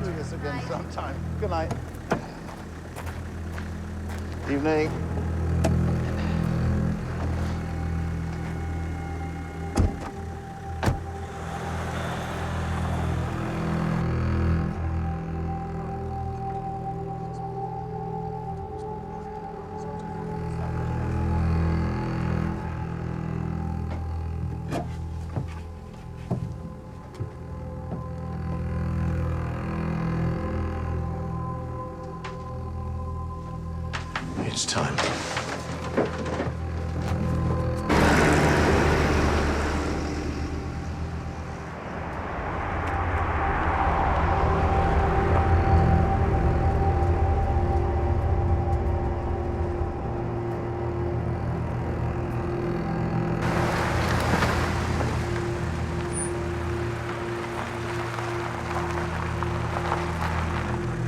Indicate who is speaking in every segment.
Speaker 1: do this again sometime. Good night. Evening.
Speaker 2: It's time.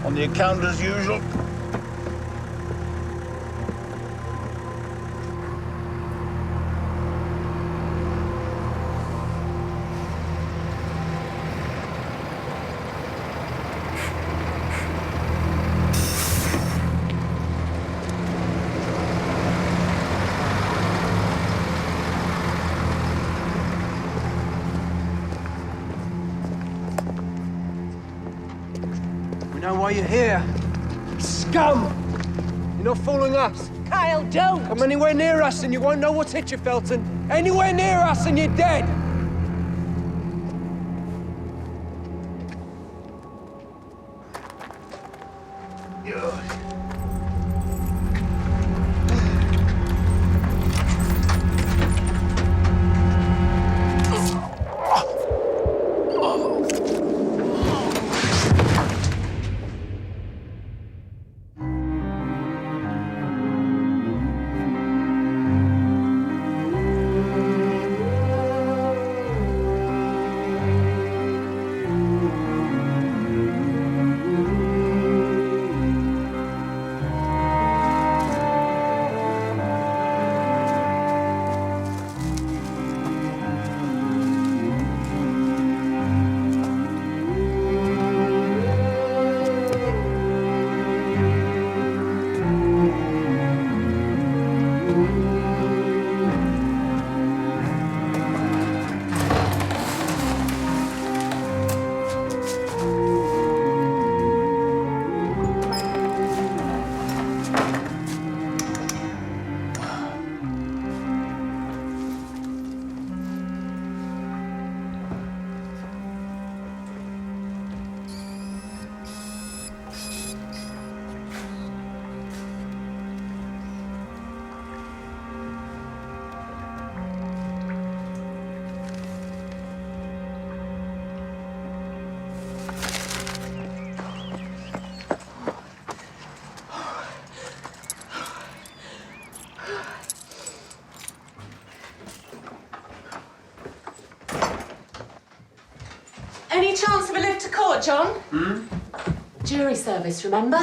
Speaker 1: On the account as usual.
Speaker 3: We know why you're here. Scum! You're not fooling us.
Speaker 4: Kyle, don't!
Speaker 3: Come anywhere near us and you won't know what's hit you, Felton. Anywhere near us and you're dead!
Speaker 4: Any chance of a lift to court, John? Jury service, remember?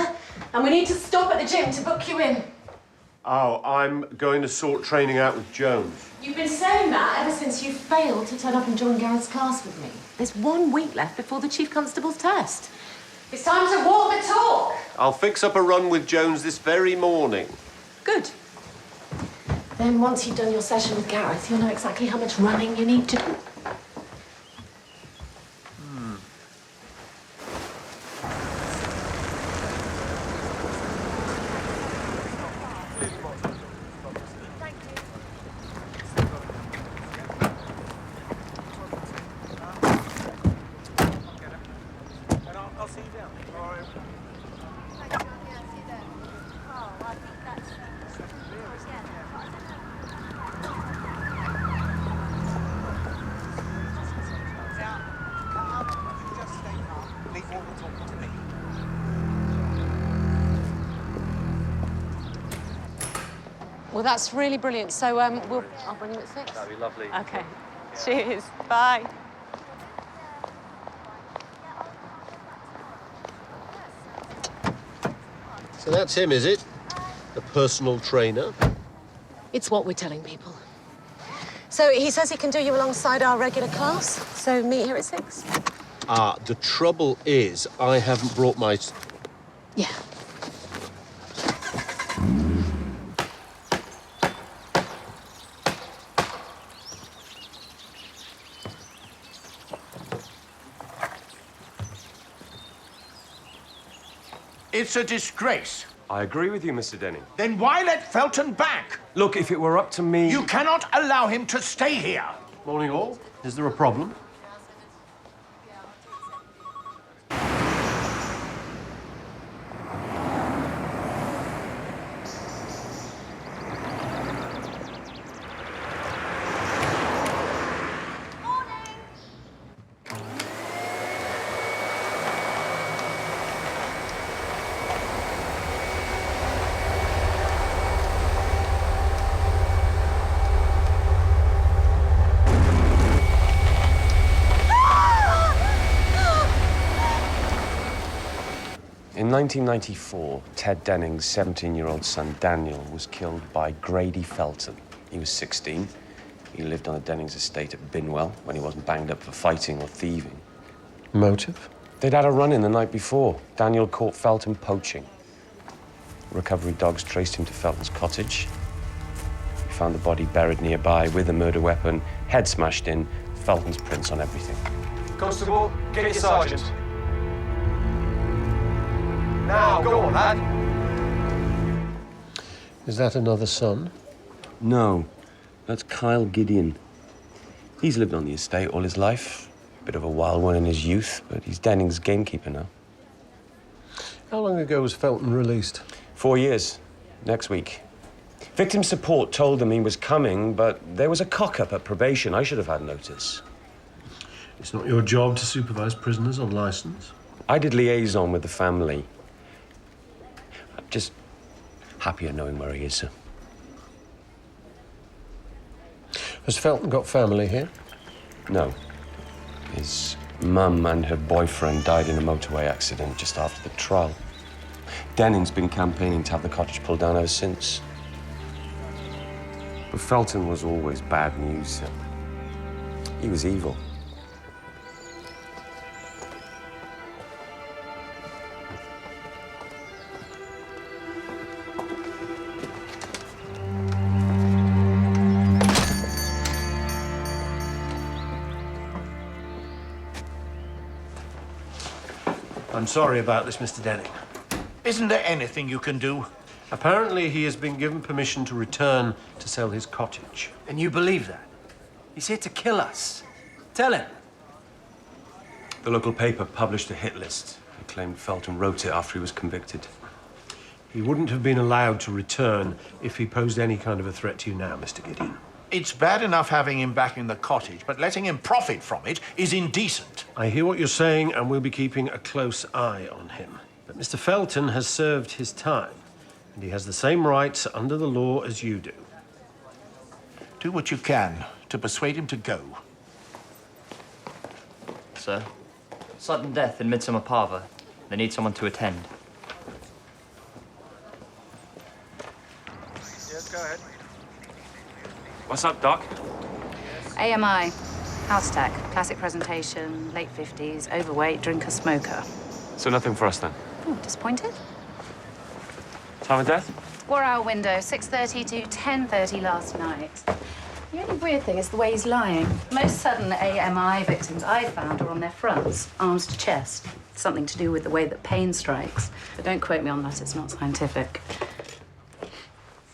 Speaker 4: And we need to stop at the gym to book you in.
Speaker 2: Oh, I'm going to sort training out with Jones.
Speaker 4: You've been saying that ever since you failed to turn up and join Garrett's class with me. There's 1 week left before the Chief Constable's test. It's time to walk the talk.
Speaker 2: I'll fix up a run with Jones this very morning.
Speaker 4: Good. Then once you've done your session with Gareth, you'll know exactly how much running you need to do. Well, that's really brilliant. So, I'll bring you at 6.
Speaker 2: That'd be lovely.
Speaker 4: Okay. Cheers. Bye.
Speaker 2: So that's him, is it? A personal trainer?
Speaker 4: It's what we're telling people. So he says he can do you alongside our regular class. So meet here at 6.
Speaker 2: The trouble is, I haven't brought my...
Speaker 4: Yeah.
Speaker 1: It's a disgrace.
Speaker 5: I agree with you, Mr. Denning.
Speaker 1: Then why let Felton back?
Speaker 5: Look, if it were up to me...
Speaker 1: You cannot allow him to stay here.
Speaker 2: Morning, all. Is there a problem?
Speaker 5: In 1994, Ted Denning's 17-year-old son, Daniel, was killed by Grady Felton. He was 16. He lived on the Dennings estate at Binwell when he wasn't banged up for fighting or thieving.
Speaker 2: Motive?
Speaker 5: They'd had a run-in the night before. Daniel caught Felton poaching. Recovery dogs traced him to Felton's cottage. He found the body buried nearby with a murder weapon, head smashed in, Felton's prints on everything.
Speaker 3: Constable, get your sergeant. Now, go on, lad.
Speaker 2: Is that another son?
Speaker 5: No, that's Kyle Gideon. He's lived on the estate all his life. Bit of a wild one in his youth, but he's Denning's gamekeeper now.
Speaker 2: How long ago was Felton released?
Speaker 5: 4 years. Next week. Victim support told them he was coming, but there was a cock-up at probation. I should have had notice.
Speaker 2: It's not your job to supervise prisoners on licence.
Speaker 5: I did liaison with the family. I'm just happier knowing where he is, sir.
Speaker 2: Has Felton got family here?
Speaker 5: No. His mum and her boyfriend died in a motorway accident just after the trial. Denning's been campaigning to have the cottage pulled down ever since. But Felton was always bad news, sir. He was evil.
Speaker 2: I'm sorry about this, Mr. Denning.
Speaker 1: Isn't there anything you can do?
Speaker 2: Apparently, he has been given permission to return to sell his cottage.
Speaker 3: And you believe that? He's here to kill us. Tell him.
Speaker 5: The local paper published a hit list. They claimed Felton wrote it after he was convicted.
Speaker 2: He wouldn't have been allowed to return if he posed any kind of a threat to you now, Mr. Gideon.
Speaker 1: It's bad enough having him back in the cottage, but letting him profit from it is indecent.
Speaker 2: I hear what you're saying, and we'll be keeping a close eye on him. But Mr. Felton has served his time, and he has the same rights under the law as you do.
Speaker 1: Do what you can to persuade him to go.
Speaker 6: Sir, sudden death in Midsomer Parva. They need someone to attend.
Speaker 1: Yes, go ahead.
Speaker 5: What's up, Doc?
Speaker 7: AMI, house tech, classic presentation, late 50s, overweight, drinker, smoker.
Speaker 5: So nothing for us then?
Speaker 7: Oh, disappointed?
Speaker 5: Time of death?
Speaker 7: 4-hour window, 6:30 to 10:30 last night. The only weird thing is the way he's lying. Most sudden AMI victims I've found are on their fronts, arms to chest. Something to do with the way that pain strikes. But don't quote me on that, it's not scientific.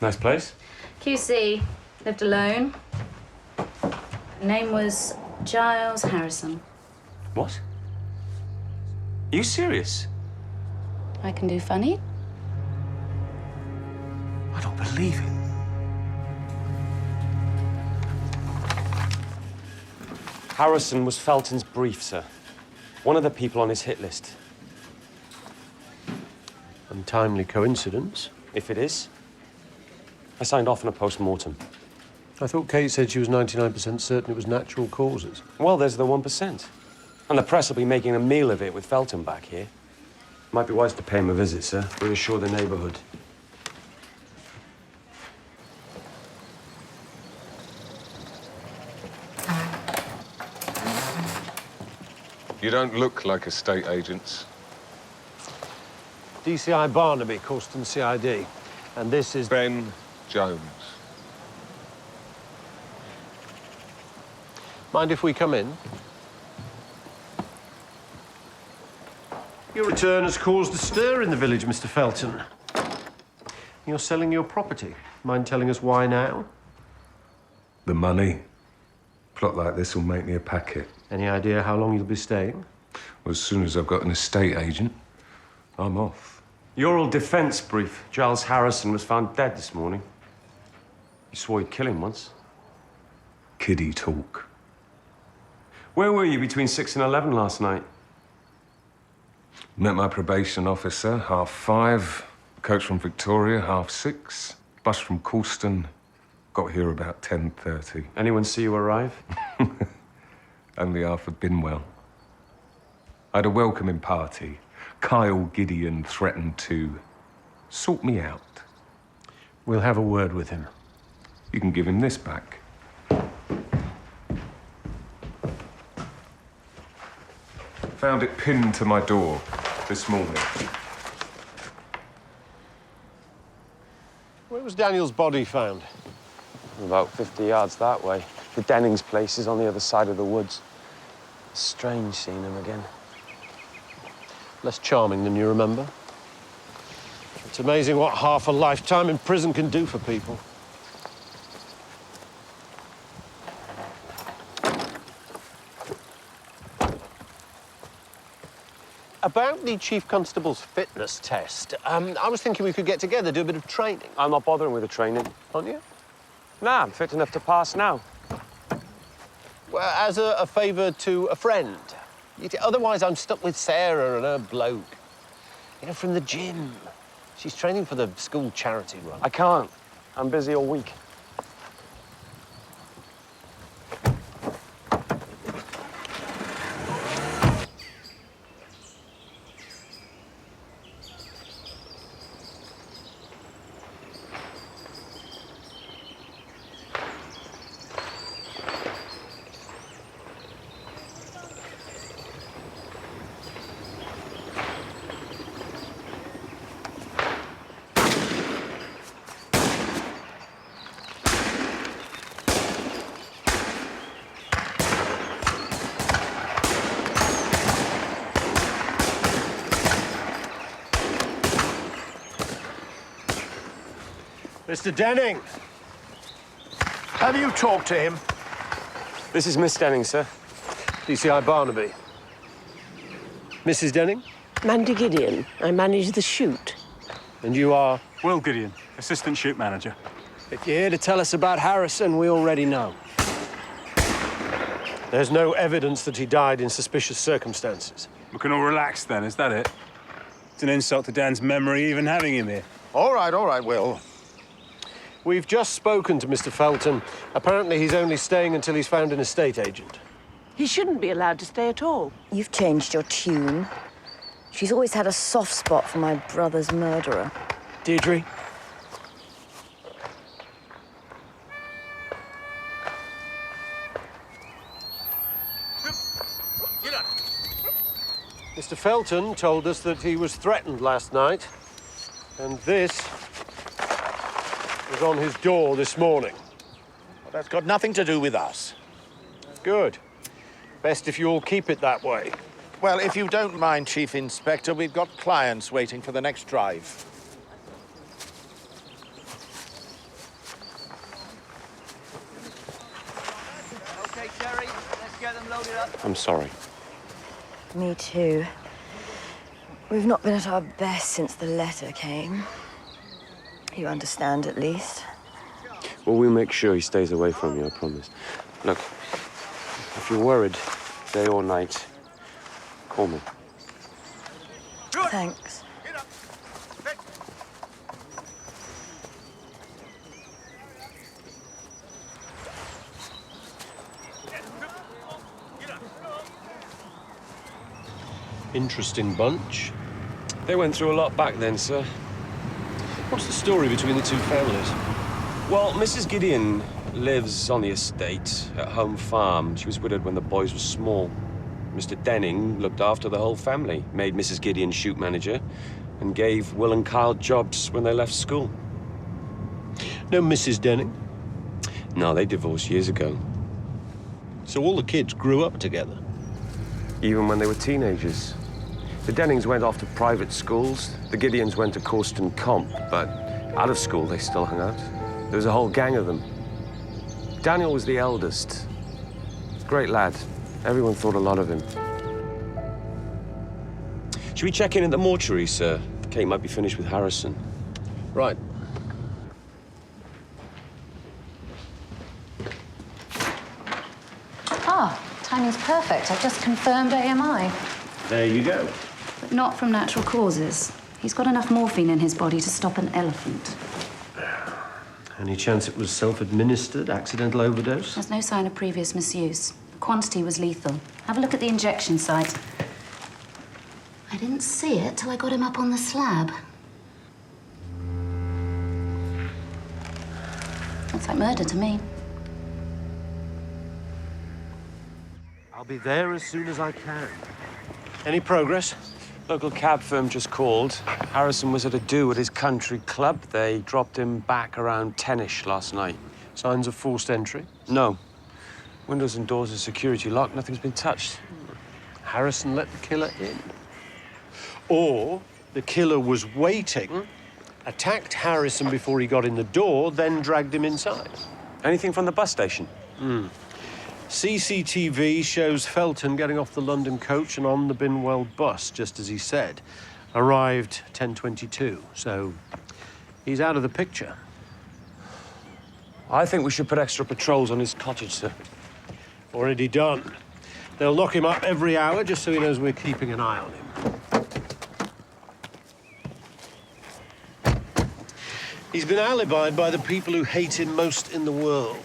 Speaker 5: Nice place.
Speaker 7: QC, lived alone. Name was Giles Harrison.
Speaker 5: What? Are you serious?
Speaker 7: I can do funny.
Speaker 1: I don't believe it.
Speaker 5: Harrison was Felton's brief, sir. One of the people on his hit list.
Speaker 2: Untimely coincidence.
Speaker 5: If it is, I signed off on a post-mortem.
Speaker 2: I thought Kate said she was 99% certain it was natural causes.
Speaker 5: Well, there's the 1%. And the press will be making a meal of it with Felton back here. Might be wise to pay him a visit, sir. Reassure the neighborhood.
Speaker 8: You don't look like estate agents.
Speaker 2: DCI Barnaby, Causton CID. And this is...
Speaker 8: Ben Jones.
Speaker 2: Mind if we come in? Your return has caused a stir in the village, Mr. Felton. You're selling your property. Mind telling us why now?
Speaker 8: The money. Plot like this will make me a packet.
Speaker 2: Any idea how long you'll be staying?
Speaker 8: Well, as soon as I've got an estate agent, I'm off.
Speaker 5: Your old defense brief. Giles Harrison was found dead this morning. You swore you'd kill him once.
Speaker 8: Kiddie talk.
Speaker 5: Where were you between 6 and 11 last night?
Speaker 8: Met my probation officer, 5:30. Coach from Victoria, 6:30. Bus from Causton. Got here about 10:30.
Speaker 5: Anyone see you arrive?
Speaker 8: Only Arthur Binwell. I had a welcoming party. Kyle Gideon threatened to sort me out.
Speaker 2: We'll have a word with him.
Speaker 8: You can give him this back. Found it pinned to my door this morning.
Speaker 2: Where was Daniel's body found?
Speaker 5: About 50 yards that way. The Dennings' place is on the other side of the woods. Strange seeing him again.
Speaker 2: Less charming than you remember. It's amazing what half a lifetime in prison can do for people. About the Chief Constable's fitness test, I was thinking we could get together, do a bit of training.
Speaker 5: I'm not bothering with the training.
Speaker 2: Aren't you?
Speaker 5: Nah, I'm fit enough to pass now.
Speaker 2: Well, as a favour to a friend. Otherwise, I'm stuck with Sarah and her bloke. You know, from the gym. She's training for the school charity run.
Speaker 5: I can't. I'm busy all week.
Speaker 2: Mr. Denning!
Speaker 1: Have you talked to him?
Speaker 5: This is Miss Denning, sir.
Speaker 2: DCI Barnaby. Mrs. Denning?
Speaker 9: Mandy Gideon. I manage the shoot.
Speaker 2: And you are?
Speaker 10: Will Gideon, assistant shoot manager.
Speaker 3: If you're here to tell us about Harrison, we already know.
Speaker 2: There's no evidence that he died in suspicious circumstances.
Speaker 10: We can all relax then, is that it? It's an insult to Dan's memory even having him here.
Speaker 1: All right, Will.
Speaker 2: We've just spoken to Mr. Felton. Apparently, he's only staying until he's found an estate agent.
Speaker 9: He shouldn't be allowed to stay at all.
Speaker 11: You've changed your tune. She's always had a soft spot for my brother's murderer.
Speaker 3: Deirdre?
Speaker 2: Mr. Felton told us that he was threatened last night, and this was on his door this morning.
Speaker 1: Well, that's got nothing to do with us.
Speaker 2: Good. Best if you all keep it that way.
Speaker 1: Well, if you don't mind, Chief Inspector, we've got clients waiting for the next drive.
Speaker 6: Okay, Terry, let's get them loaded up.
Speaker 5: I'm sorry.
Speaker 11: Me too. We've not been at our best since the letter came. You understand, at least.
Speaker 5: Well, we'll make sure he stays away from you, I promise. Look, if you're worried, day or night, call me.
Speaker 11: Thanks.
Speaker 2: Interesting bunch.
Speaker 5: They went through a lot back then, sir.
Speaker 2: What's the story between the two families?
Speaker 5: Well, Mrs. Gideon lives on the estate at Home Farm. She was widowed when the boys were small. Mr. Denning looked after the whole family, made Mrs. Gideon shoot manager, and gave Will and Kyle jobs when they left school.
Speaker 2: No Mrs. Denning?
Speaker 5: No, they divorced years ago.
Speaker 2: So all the kids grew up together?
Speaker 5: Even when they were teenagers. The Dennings went off to private schools. The Gideons went to Corston Comp, but out of school they still hung out. There was a whole gang of them. Daniel was the eldest. Great lad. Everyone thought a lot of him. Should we check in at the mortuary, sir? Kate might be finished with Harrison.
Speaker 2: Right.
Speaker 7: Ah, timing's perfect. I've just confirmed AMI.
Speaker 2: There you go.
Speaker 7: But not from natural causes. He's got enough morphine in his body to stop an elephant.
Speaker 2: Any chance it was self-administered, accidental overdose?
Speaker 7: There's no sign of previous misuse. The quantity was lethal. Have a look at the injection site. I didn't see it till I got him up on the slab. Looks like murder to me.
Speaker 2: I'll be there as soon as I can. Any progress?
Speaker 5: Local cab firm just called. Harrison was at a do at his country club. They dropped him back around 10-ish last night.
Speaker 2: Signs of forced entry?
Speaker 5: No. Windows and doors are security locked. Nothing's been touched.
Speaker 2: Harrison let the killer in. Or the killer was waiting, attacked Harrison before he got in the door, then dragged him inside.
Speaker 5: Anything from the bus station?
Speaker 2: CCTV shows Felton getting off the London coach and on the Binwell bus, just as he said. Arrived 10:22, so he's out of the picture.
Speaker 5: I think we should put extra patrols on his cottage, sir.
Speaker 2: Already done. They'll lock him up every hour just so he knows we're keeping an eye on him. He's been alibied by the people who hate him most in the world.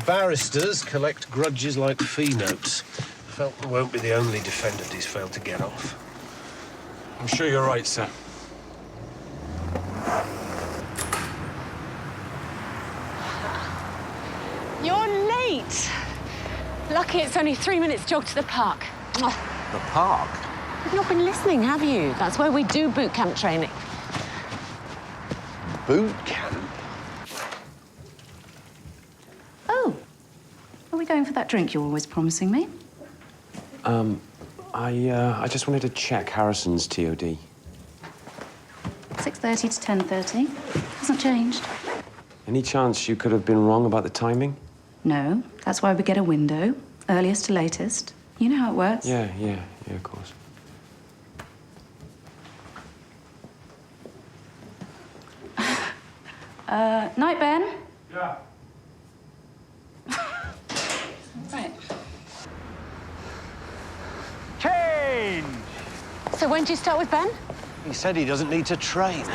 Speaker 2: Barristers collect grudges like fee notes. Felton won't be the only defendant he's failed to get off.
Speaker 5: I'm sure you're right, sir.
Speaker 9: You're late. Lucky it's only 3 minutes jog to the park.
Speaker 2: The park?
Speaker 9: You've not been listening, have you? That's where we do boot camp training.
Speaker 2: Boot camp?
Speaker 7: Oh. Are we going for that drink you're always promising me?
Speaker 5: I just wanted to check Harrison's TOD.
Speaker 7: 6:30 to 10:30. Hasn't changed.
Speaker 5: Any chance you could have been wrong about the timing?
Speaker 7: No, that's why we get a window. Earliest to latest. You know how it works.
Speaker 5: Yeah, of course.
Speaker 7: Night, Ben.
Speaker 10: Yeah.
Speaker 7: Right.
Speaker 10: Change!
Speaker 9: So when do you start with Ben?
Speaker 2: He said he doesn't need to train.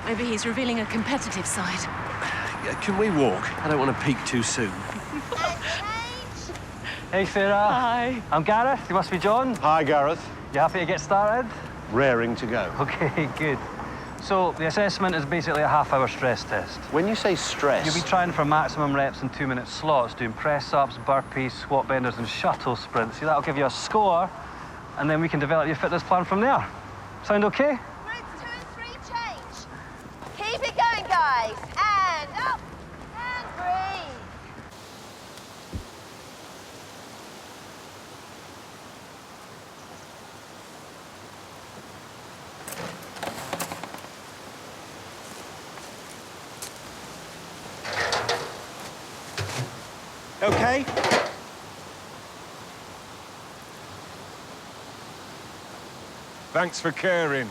Speaker 4: Maybe he's revealing a competitive side.
Speaker 2: Can we walk? I don't want to peak too soon.
Speaker 12: Hey, Sarah.
Speaker 9: Hi.
Speaker 12: I'm Gareth. You must be John.
Speaker 2: Hi, Gareth.
Speaker 12: You happy to get started?
Speaker 2: Raring to go.
Speaker 12: Okay, good. So the assessment is basically a half-hour stress test.
Speaker 2: When you say stress...
Speaker 12: You'll be trying for maximum reps in 2-minute slots, doing press-ups, burpees, squat benders, and shuttle sprints. See, that'll give you a score, and then we can develop your fitness plan from there. Sound okay?
Speaker 13: Groups 2 and 3 change. Keep it going, guys. And up and breathe.
Speaker 2: Okay?
Speaker 8: Thanks for caring.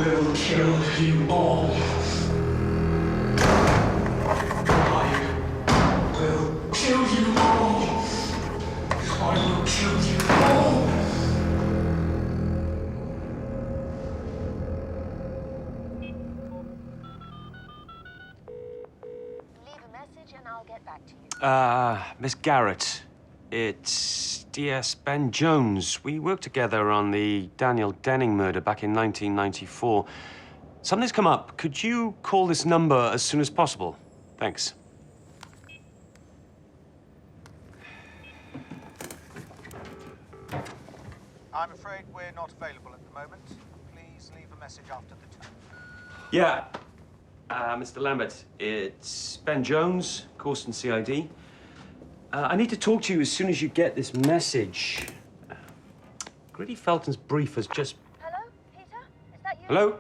Speaker 3: will kill you all. I will kill you all. I will kill you all.
Speaker 13: Leave a message and I'll get back to you.
Speaker 5: Miss Garrett, it's DS Ben Jones. We worked together on the Daniel Denning murder back in 1994. Something's come up. Could you call this number as soon as possible? Thanks.
Speaker 1: I'm afraid we're not available at the moment. Please leave a message after the tone.
Speaker 5: Yeah. Mr. Lambert, it's Ben Jones, Corson CID. I need to talk to you as soon as you get this message. Grady Felton's brief has just...
Speaker 13: Hello, Peter? Is that you?
Speaker 5: Hello?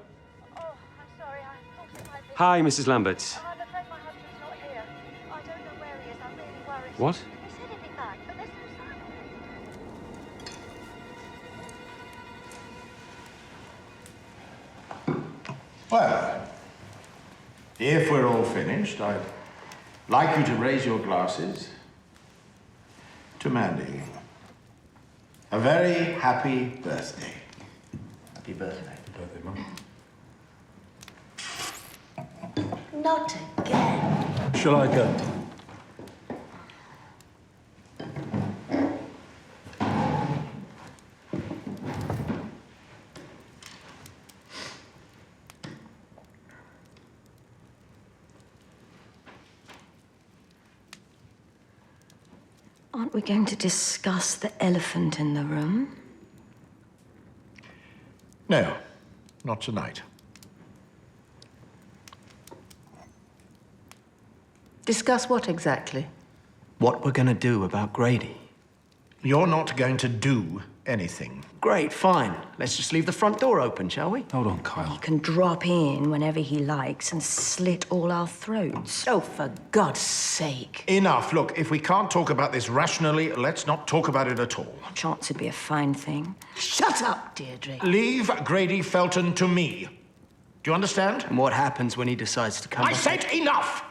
Speaker 13: Oh, I'm sorry. I thought it might be...
Speaker 5: Hi, Mrs. Lambert.
Speaker 13: I'm afraid my husband's not here. I don't know where he is. I'm really worried.
Speaker 5: What?
Speaker 13: He said he'd be back, but there's no sign of him.
Speaker 1: Well, if we're all finished, I'd like you to raise your glasses to Mandy. A very happy birthday. Happy birthday. Happy birthday, Mum.
Speaker 4: Not again.
Speaker 3: Shall I go?
Speaker 11: Aren't we going to discuss the elephant in the room?
Speaker 1: No, not tonight.
Speaker 4: Discuss what exactly?
Speaker 14: What we're gonna do about Grady.
Speaker 1: You're not going to do anything.
Speaker 14: Great, fine. Let's just leave the front door open, shall we?
Speaker 10: Hold on, Kyle.
Speaker 11: He can drop in whenever he likes and slit all our throats.
Speaker 4: Oh, for God's sake.
Speaker 1: Enough. Look, if we can't talk about this rationally, let's not talk about it at all.
Speaker 11: Chance would be a fine thing.
Speaker 4: Shut up, Deirdre.
Speaker 1: Leave Grady Felton to me. Do you understand?
Speaker 14: And what happens when he decides to come
Speaker 1: I
Speaker 14: back?
Speaker 1: said enough!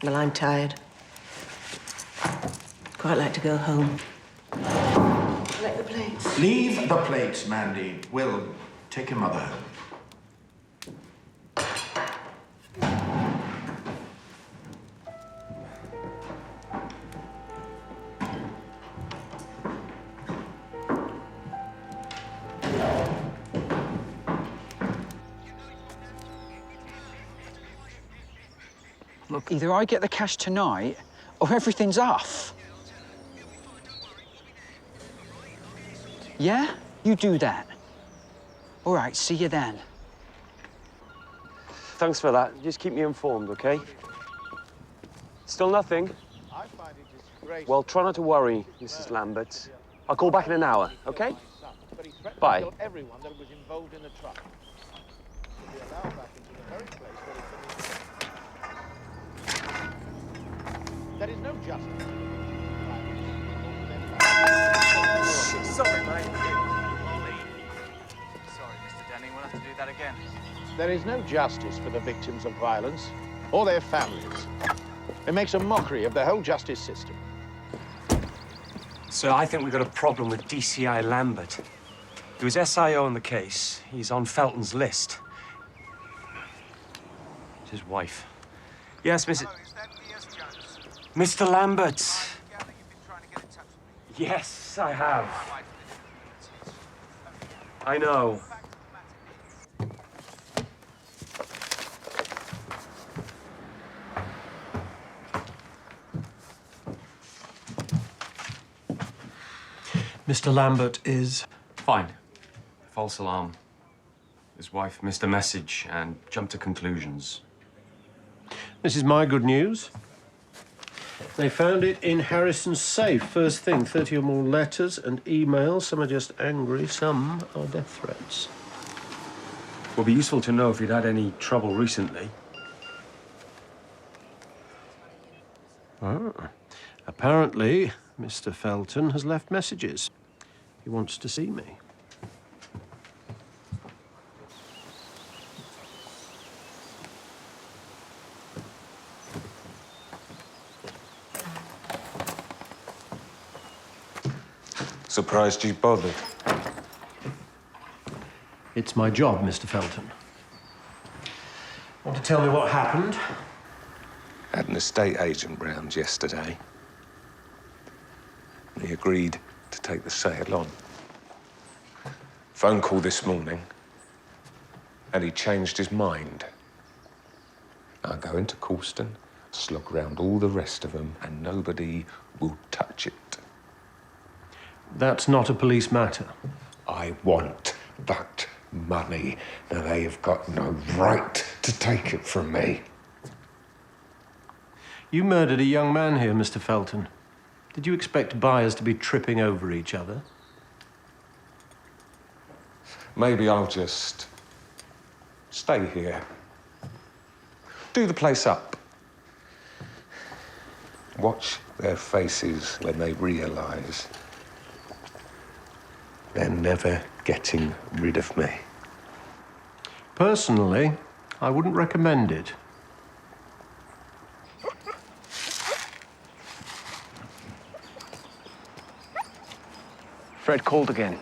Speaker 4: Well, I'm tired. Quite like to go home. Collect the plates.
Speaker 1: Leave the plates, Mandy. We'll take your mother home.
Speaker 15: Look, either I get the cash tonight or everything's off. Yeah? You do that. All right, see you then.
Speaker 5: Thanks for that. Just keep me informed, okay? Still nothing?
Speaker 1: I find it disgraceful.
Speaker 5: Well, try not to worry, Mrs. Lambert. I'll call back in an hour, okay? Bye.
Speaker 1: To kill everyone that was involved in the truck. To be allowed back into the very place where it There is no justice.
Speaker 12: Sorry, mate. Sorry, Mr. Denning. We'll have to do that again.
Speaker 1: There is no justice for the victims of violence or their families. It makes a mockery of the whole justice system.
Speaker 5: So I think we've got a problem with DCI Lambert. He was SIO on the case. He's on Felton's list. It's his wife. Yes, Mrs. Mr. Lambert. Yes, I have. I know.
Speaker 3: Mr. Lambert is...
Speaker 5: Fine. False alarm. His wife missed a message and jumped to conclusions.
Speaker 2: This is my good news. They found it in Harrison's safe. First thing, 30 or more letters and emails. Some are just angry, some are death threats.
Speaker 5: Will be useful to know if he'd had any trouble recently.
Speaker 16: Ah. Apparently, Mr. Felton has left messages. He wants to see me.
Speaker 8: Surprised you bothered.
Speaker 16: It's my job, Mr. Felton. Want to tell me what happened?
Speaker 8: Had an estate agent round yesterday. He agreed to take the sale on. Phone call this morning, and he changed his mind. I'll go into Coulston, slog round all the rest of them, and nobody will touch it.
Speaker 16: That's not a police matter.
Speaker 8: I want that money. Now, they have got no right to take it from me.
Speaker 16: You murdered a young man here, Mr. Felton. Did you expect buyers to be tripping over each other?
Speaker 8: Maybe I'll just stay here. Do the place up. Watch their faces when they realise they're never getting rid of me.
Speaker 16: Personally, I wouldn't recommend it.
Speaker 15: Fred called again.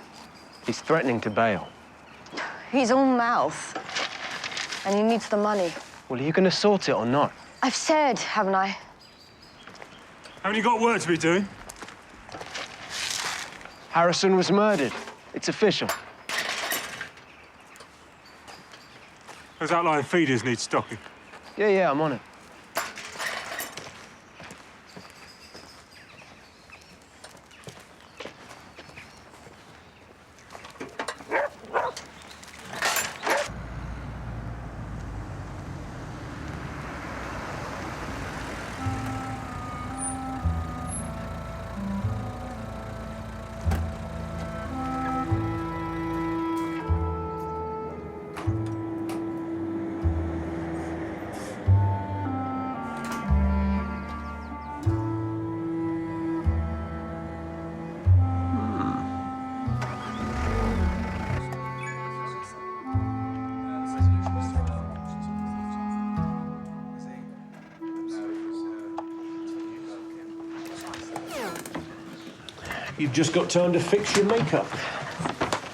Speaker 15: He's threatening to bail.
Speaker 11: He's all mouth. And he needs the money.
Speaker 15: Well, are you going to sort it or not?
Speaker 11: I've said, haven't I?
Speaker 10: Haven't you got work to be doing?
Speaker 15: Harrison was murdered. It's official.
Speaker 10: Those outlying feeders need stocking.
Speaker 15: Yeah, I'm on it.
Speaker 16: You've just got time to fix your makeup.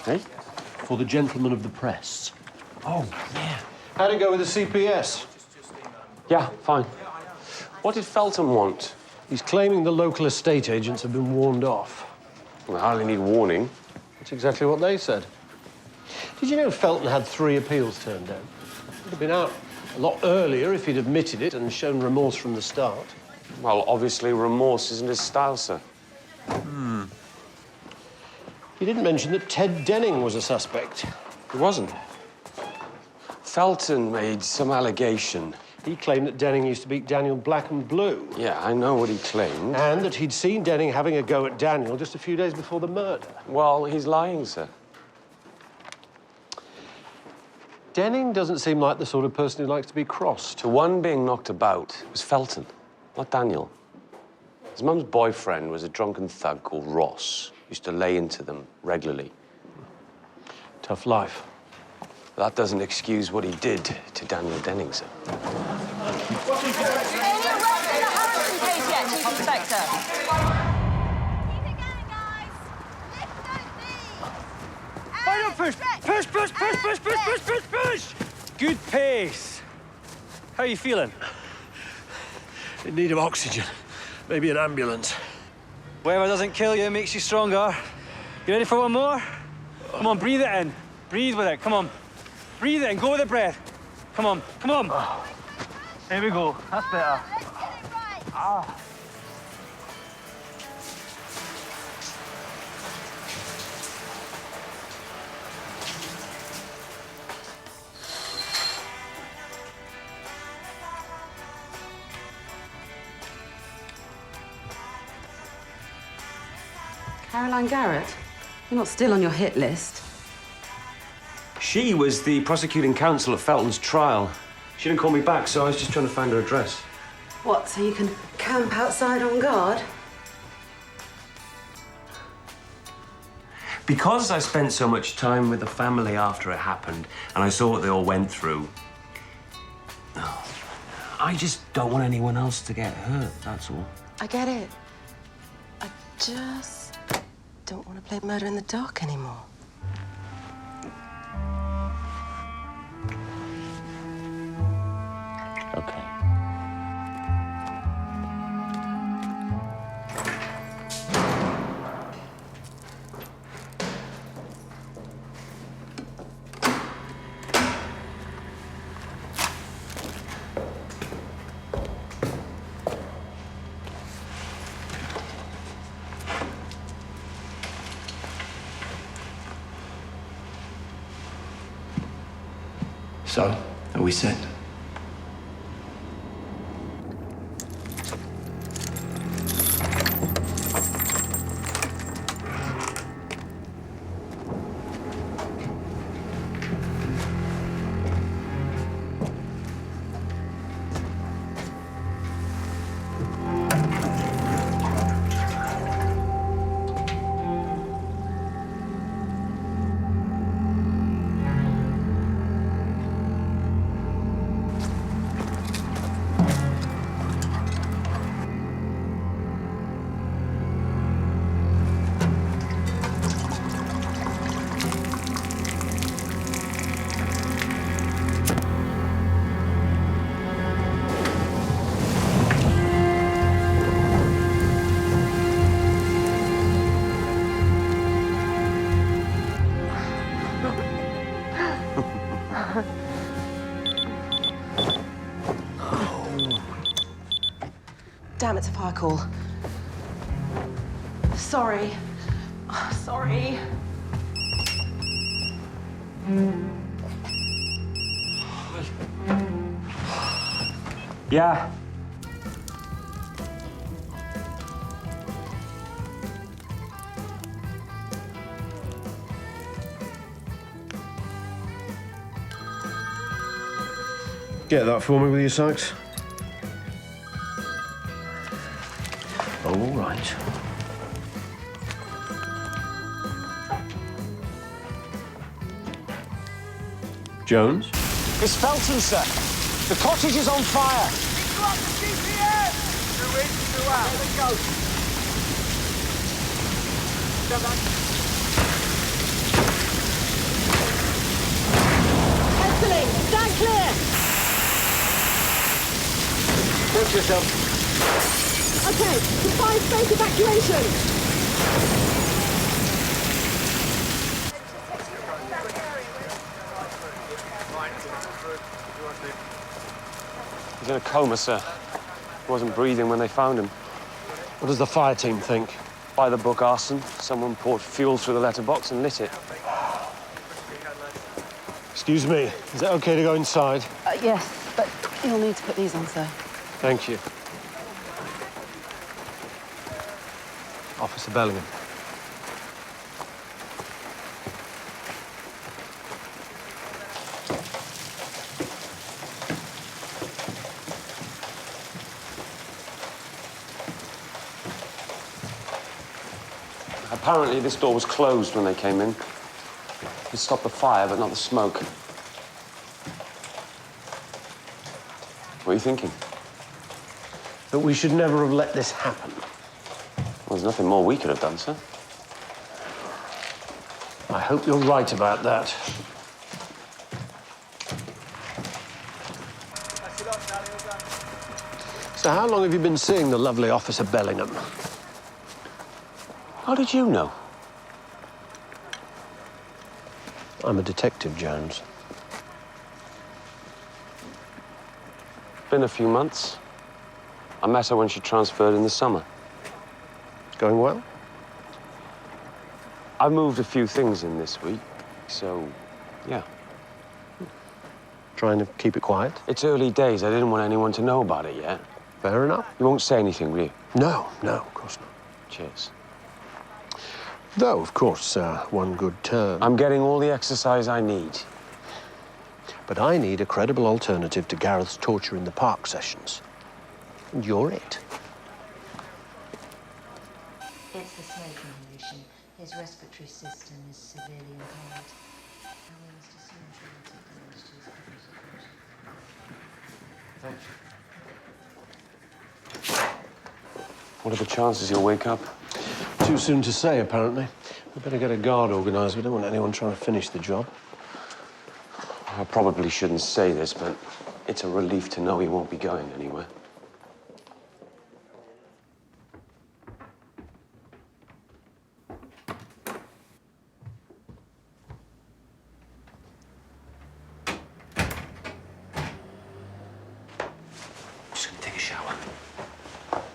Speaker 16: Hey? For the gentleman of the press.
Speaker 5: Oh, yeah.
Speaker 16: How'd it go with the CPS?
Speaker 5: Yeah, fine. What did Felton want?
Speaker 16: He's claiming the local estate agents have been warned off.
Speaker 5: Well, I hardly need warning.
Speaker 16: That's exactly what they said. Did you know Felton had 3 appeals turned down? He'd have been out a lot earlier if he'd admitted it and shown remorse from the start.
Speaker 5: Well, obviously, remorse isn't his style, sir.
Speaker 16: He didn't mention that Ted Denning was a suspect.
Speaker 5: He wasn't. Felton made some allegation.
Speaker 16: He claimed that Denning used to beat Daniel black and blue.
Speaker 5: Yeah, I know what he claimed.
Speaker 16: And that he'd seen Denning having a go at Daniel just a few days before the murder.
Speaker 5: Well, he's lying, sir.
Speaker 16: Denning doesn't seem like the sort of person who likes to be crossed.
Speaker 5: The one being knocked about was Felton, not Daniel. His mum's boyfriend was a drunken thug called Ross. Used to lay into them regularly.
Speaker 16: Tough life.
Speaker 5: That doesn't excuse what he did to Daniel Denning, sir.
Speaker 13: Any arrests in the Harrison case yet, Chief Inspector? Keep it going, guys. Lift those knees.
Speaker 3: Why not push? Push, push, push, push, push, push, push, push! Good pace. How are you feeling?
Speaker 16: In need of oxygen. Maybe an ambulance.
Speaker 3: Whatever doesn't kill you makes you stronger. You ready for one more? Come on, breathe it in. Breathe with it, come on. Breathe it in, go with the breath. Come on, come on. There we go, that's better.
Speaker 13: Let's get it right.
Speaker 3: Ah.
Speaker 4: Caroline Garrett? You're not still on your hit list.
Speaker 5: She was the prosecuting counsel at Felton's trial. She didn't call me back, so I was just trying to find her address.
Speaker 4: What, so you can camp outside on guard?
Speaker 5: Because I spent so much time with the family after it happened, and I saw what they all went through, I just don't want anyone else to get hurt, that's all.
Speaker 4: I get it. I just don't want to play murder in the dark anymore.
Speaker 5: Okay.
Speaker 14: So, are we set?
Speaker 4: Damn, it's a fire call. Sorry. Sorry.
Speaker 5: Yeah.
Speaker 16: Get that for me, will you, Sykes? All right. Jones?
Speaker 2: It's Felton, sir. The cottage is on fire.
Speaker 17: Drop the GPS! 2 in, 2 out. Let's go.
Speaker 4: Penciling, stand clear!
Speaker 2: Watch yourself.
Speaker 4: Okay, confined space evacuation.
Speaker 5: He's in a coma, sir. He wasn't breathing when they found him.
Speaker 16: What does the fire team think?
Speaker 5: By the book arson. Someone poured fuel through the letterbox and lit it.
Speaker 16: Excuse me, is it okay to go inside?
Speaker 4: Yes, but you'll need to put these on, sir.
Speaker 16: Thank you. Officer Bellingham.
Speaker 5: Apparently, this door was closed when they came in. It stopped the fire, but not the smoke. What are you thinking?
Speaker 16: That we should never have let this happen.
Speaker 5: Well, there's nothing more we could have done, sir.
Speaker 16: I hope you're right about that. So how long have you been seeing the lovely Officer Bellingham?
Speaker 5: How did you know?
Speaker 16: I'm a detective, Jones.
Speaker 5: Been a few months. I met her when she transferred in the summer.
Speaker 16: Going well?
Speaker 5: I moved a few things in this week, so, yeah.
Speaker 16: Trying to keep it quiet?
Speaker 5: It's early days. I didn't want anyone to know about it yet.
Speaker 16: Fair enough.
Speaker 5: You won't say anything, will you?
Speaker 16: No, of course not.
Speaker 5: Cheers.
Speaker 16: Though, of course, one good turn.
Speaker 5: I'm getting all the exercise I need.
Speaker 16: But I need a credible alternative to Gareth's torture in the park sessions. And you're it.
Speaker 4: for smoke inhalation. His respiratory system is severely impaired. And we must assume traumatic damage to his kidneys and function.
Speaker 5: Thanks. What are the chances he'll wake up?
Speaker 16: Too soon to say, apparently. We better get a guard organised. We don't want anyone trying to finish the job.
Speaker 5: I probably shouldn't say this, but it's a relief to know he won't be going anywhere.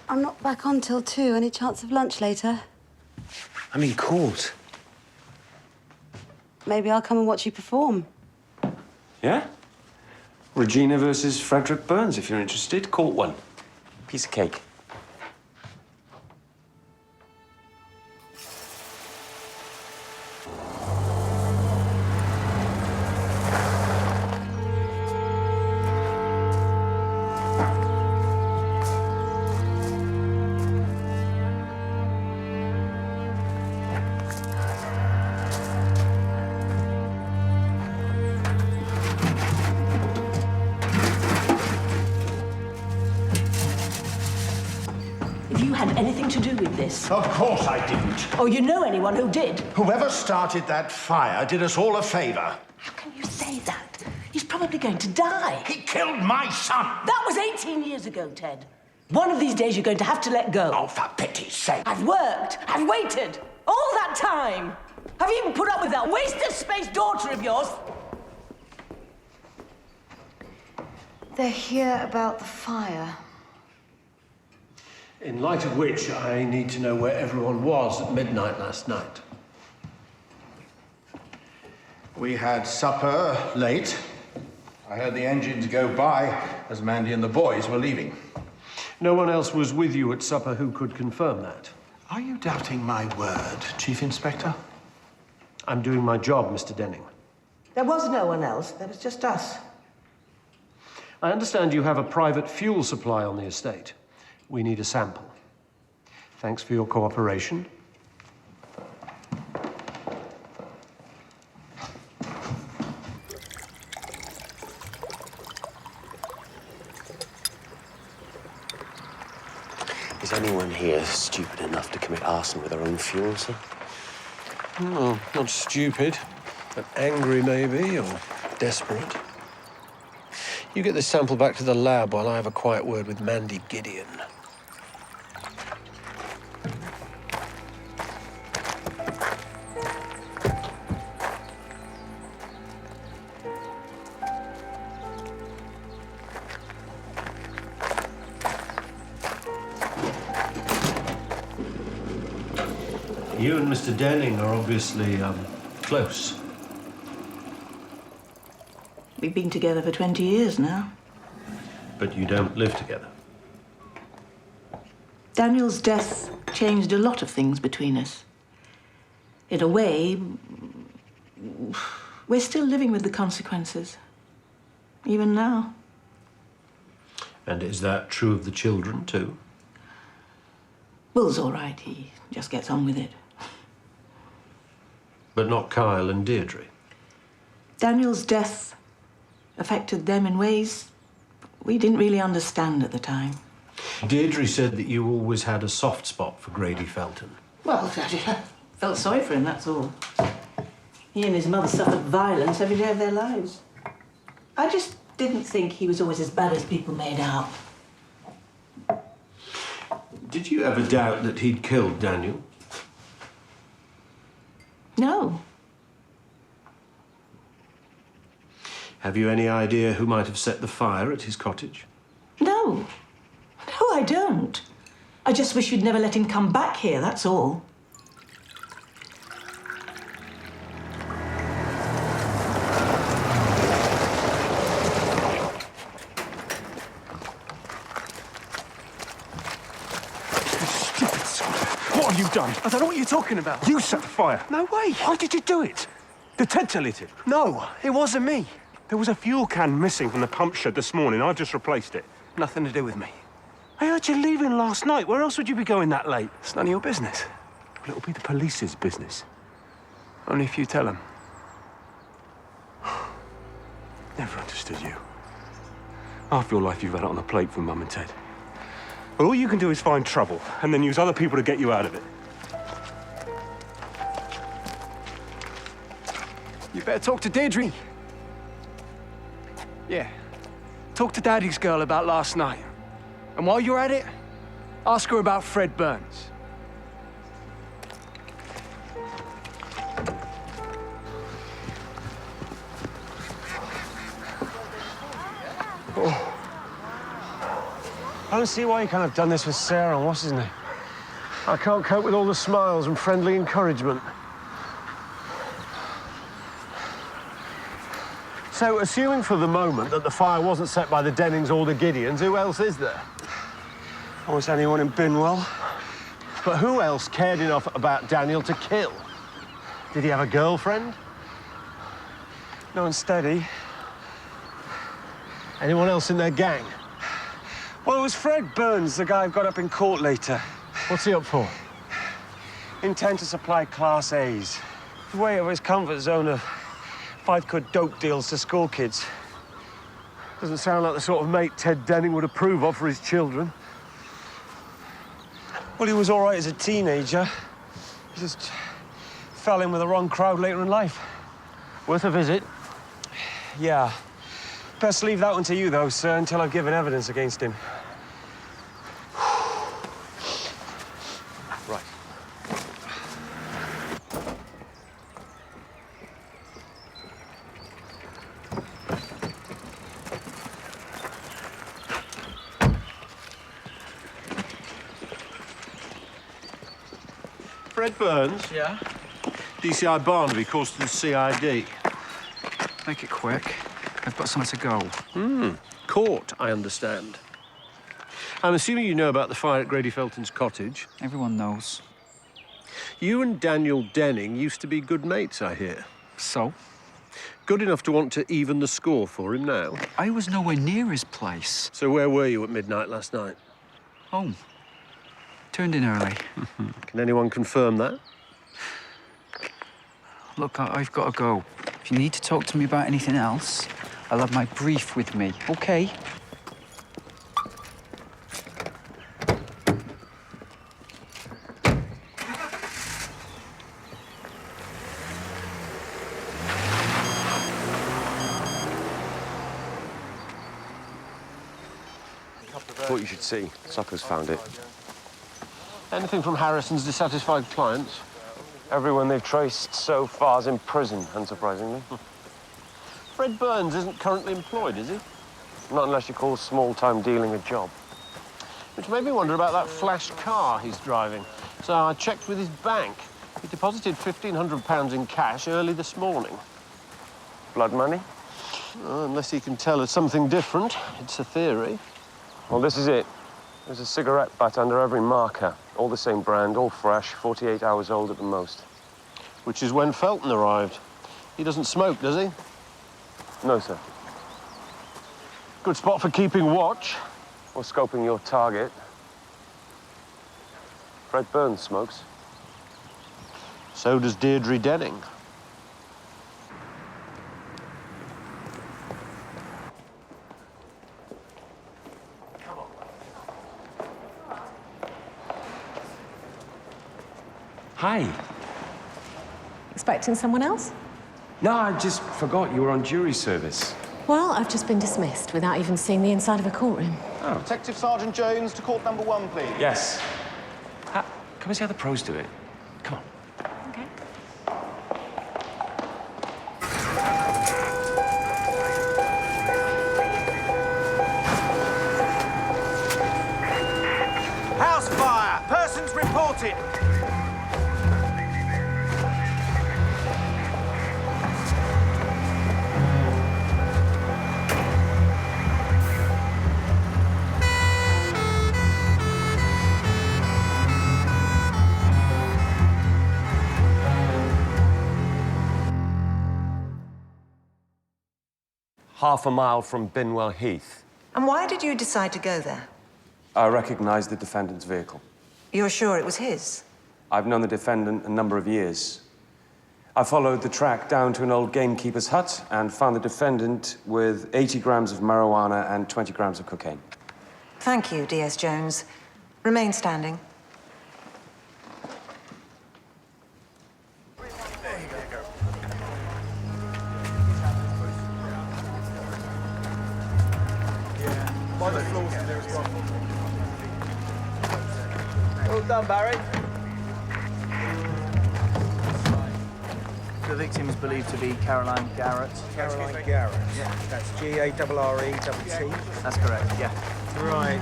Speaker 18: I'm not back on till 2. Any chance of lunch later?
Speaker 5: I'm in court.
Speaker 18: Maybe I'll come and watch you perform.
Speaker 5: Yeah? Regina versus Frederick Burns, if you're interested. Court 1. Piece of cake.
Speaker 19: Anything to do with this?
Speaker 1: Of course I didn't.
Speaker 19: Oh, you know anyone who did?
Speaker 1: Whoever started that fire did us all a favor.
Speaker 19: How can you say that? He's probably going to die.
Speaker 1: He killed my son.
Speaker 19: That was 18 years ago, Ted. One of these days you're going to have to let go.
Speaker 1: Oh, for pity's sake.
Speaker 19: I've worked. I've waited. All that time. I've even put up with that waste-of-space daughter of yours.
Speaker 11: They're here about the fire.
Speaker 16: In light of which, I need to know where everyone was at midnight last night.
Speaker 1: We had supper late. I heard the engines go by as Mandy and the boys were leaving.
Speaker 16: No one else was with you at supper who could confirm that.
Speaker 1: Are you doubting my word, Chief Inspector?
Speaker 16: I'm doing my job, Mr. Denning.
Speaker 19: There was no one else. There was just us.
Speaker 16: I understand you have a private fuel supply on the estate. We need a sample. Thanks for your cooperation.
Speaker 5: Is anyone here stupid enough to commit arson with their own fuel, sir?
Speaker 16: Oh, not stupid, but angry maybe, or desperate. You get this sample back to the lab while I have a quiet word with Mandy Gideon. You and Mr. Denning are obviously, close.
Speaker 19: We've been together for 20 years now.
Speaker 16: But you don't live together.
Speaker 19: Daniel's death changed a lot of things between us. In a way, we're still living with the consequences. Even now.
Speaker 16: And is that true of the children, too?
Speaker 19: Will's all right. He just gets on with it.
Speaker 16: But not Kyle and Deirdre?
Speaker 19: Daniel's death affected them in ways we didn't really understand at the time.
Speaker 16: Deirdre said that you always had a soft spot for Grady Felton.
Speaker 19: Well, I felt sorry for him, that's all. He and his mother suffered violence every day of their lives. I just didn't think he was always as bad as people made out.
Speaker 16: Did you ever doubt that he'd killed Daniel?
Speaker 19: No.
Speaker 16: Have you any idea who might have set the fire at his cottage?
Speaker 19: No. No, I don't. I just wish you'd never let him come back here, that's all.
Speaker 10: What have you done? I don't know what you're talking about. You set the fire. No way. Why did you do it? Did Ted tell you to? No, it wasn't me. There was a fuel can missing from the pump shed this morning. I just replaced it. Nothing to do with me. I heard you leaving last night. Where else would you be going that late? It's none of your business. Well, it'll be the police's business. Only if you tell them. Never understood you. Half your life you've had it on a plate from Mum and Ted. Well, all you can do is find trouble and then use other people to get you out of it.
Speaker 15: You better talk to Deirdre. Yeah. Talk to Daddy's girl about last night. And while you're at it, ask her about Fred Burns.
Speaker 5: Oh. I don't see why you can't have done this with Sarah and what's his name.
Speaker 16: I can't cope with all the smiles and friendly encouragement. So, assuming for the moment that the fire wasn't set by the Dennings or the Gideons, who else is there?
Speaker 5: Or was anyone in Binwell?
Speaker 16: But who else cared enough about Daniel to kill? Did he have a girlfriend?
Speaker 5: No one steady.
Speaker 16: Anyone else in their gang?
Speaker 5: Well, it was Fred Burns, the guy who got up in court later.
Speaker 16: What's he up for?
Speaker 5: Intent to supply Class A's. Way over his comfort zone of 5 quid dope deals to school kids.
Speaker 16: Doesn't sound like the sort of mate Ted Denning would approve of for his children.
Speaker 5: Well, he was all right as a teenager. He just fell in with the wrong crowd later in life.
Speaker 16: Worth a visit?
Speaker 5: Yeah. Best leave that one to you, though, sir, until I've given evidence against him.
Speaker 16: Right. Fred Burns?
Speaker 15: Yeah?
Speaker 16: DCI Barnaby calls to the CID.
Speaker 15: Make it quick. I've got somewhere to go.
Speaker 16: Court, I understand. I'm assuming you know about the fire at Grady Felton's cottage.
Speaker 15: Everyone knows.
Speaker 16: You and Daniel Denning used to be good mates, I hear.
Speaker 15: So?
Speaker 16: Good enough to want to even the score for him now.
Speaker 15: I was nowhere near his place.
Speaker 16: So where were you at midnight last night?
Speaker 15: Home. Turned in early.
Speaker 16: Can anyone confirm that?
Speaker 15: Look, I've got to go. If you need to talk to me about anything else, I'll have my brief with me, OK?
Speaker 5: Thought you should see. Suckers found it.
Speaker 16: Anything from Harrison's dissatisfied clients?
Speaker 5: Everyone they've traced so far is in prison, unsurprisingly.
Speaker 16: Fred Burns isn't currently employed, is he?
Speaker 5: Not unless you call small-time dealing a job.
Speaker 16: Which made me wonder about that flash car he's driving. So I checked with his bank. He deposited £1,500 in cash early this morning.
Speaker 5: Blood money?
Speaker 16: Unless he can tell us something different. It's a theory.
Speaker 5: Well, this is it. There's a cigarette butt under every marker. All the same brand, all fresh, 48 hours old at the most.
Speaker 16: Which is when Felton arrived. He doesn't smoke, does he?
Speaker 5: No, sir.
Speaker 16: Good spot for keeping watch.
Speaker 5: Or scoping your target. Fred Burns smokes.
Speaker 16: So does Deirdre Denning.
Speaker 5: Hi.
Speaker 4: Expecting someone else?
Speaker 5: No, I just forgot you were on jury service.
Speaker 4: Well, I've just been dismissed without even seeing the inside of a courtroom.
Speaker 5: Oh.
Speaker 17: Detective Sergeant Jones to court number 1, please.
Speaker 5: Yes. Come and see how the pros do it. Come on.
Speaker 4: Okay.
Speaker 17: House fire! Persons reported!
Speaker 5: Half a mile from Binwell Heath.
Speaker 20: And why did you decide to go there?
Speaker 5: I recognized the defendant's vehicle.
Speaker 20: You're sure it was his?
Speaker 5: I've known the defendant a number of years. I followed the track down to an old gamekeeper's hut and found the defendant with 80 grams of marijuana and 20 grams of cocaine.
Speaker 20: Thank you, DS Jones. Remain standing.
Speaker 17: By the floors there as well. Well done, Barry.
Speaker 21: The victim is believed to be Caroline Garrett.
Speaker 17: Caroline Garrett. Yeah. That's Garrett.
Speaker 21: That's correct, yeah.
Speaker 17: Right.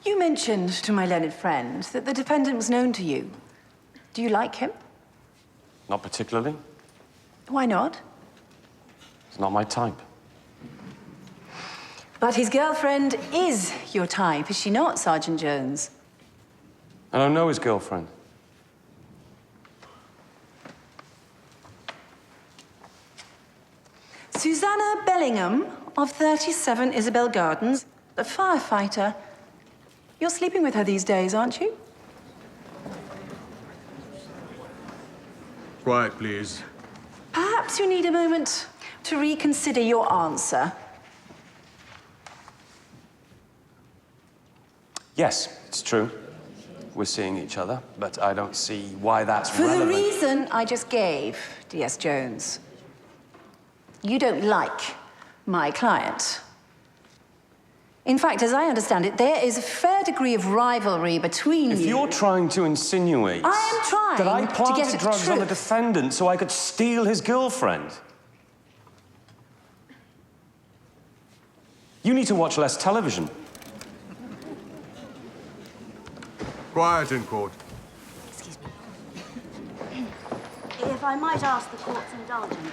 Speaker 19: You mentioned to my learned friend that the defendant was known to you. Do you like him?
Speaker 5: Not particularly.
Speaker 19: Why not?
Speaker 5: It's not my type.
Speaker 19: But his girlfriend is your type, is she not, Sergeant Jones?
Speaker 5: I don't know his girlfriend.
Speaker 19: Susanna Bellingham of 37 Isabel Gardens, a firefighter. You're sleeping with her these days, aren't you?
Speaker 10: Quiet, please.
Speaker 19: Perhaps you need a moment to reconsider your answer.
Speaker 5: Yes, it's true. We're seeing each other, but I don't see why that's
Speaker 19: For
Speaker 5: relevant.
Speaker 19: the reason I just gave, DS Jones. You don't like my client. In fact, as I understand it, there is a fair degree of rivalry between you.
Speaker 5: If you're trying to insinuate
Speaker 19: I am trying
Speaker 5: that I
Speaker 19: to
Speaker 5: planted
Speaker 19: get at the
Speaker 5: drugs on the
Speaker 19: truth.
Speaker 5: defendant so I could steal his girlfriend. You need to watch less television.
Speaker 10: Quiet in court.
Speaker 18: Excuse me. If I might ask the court's indulgence.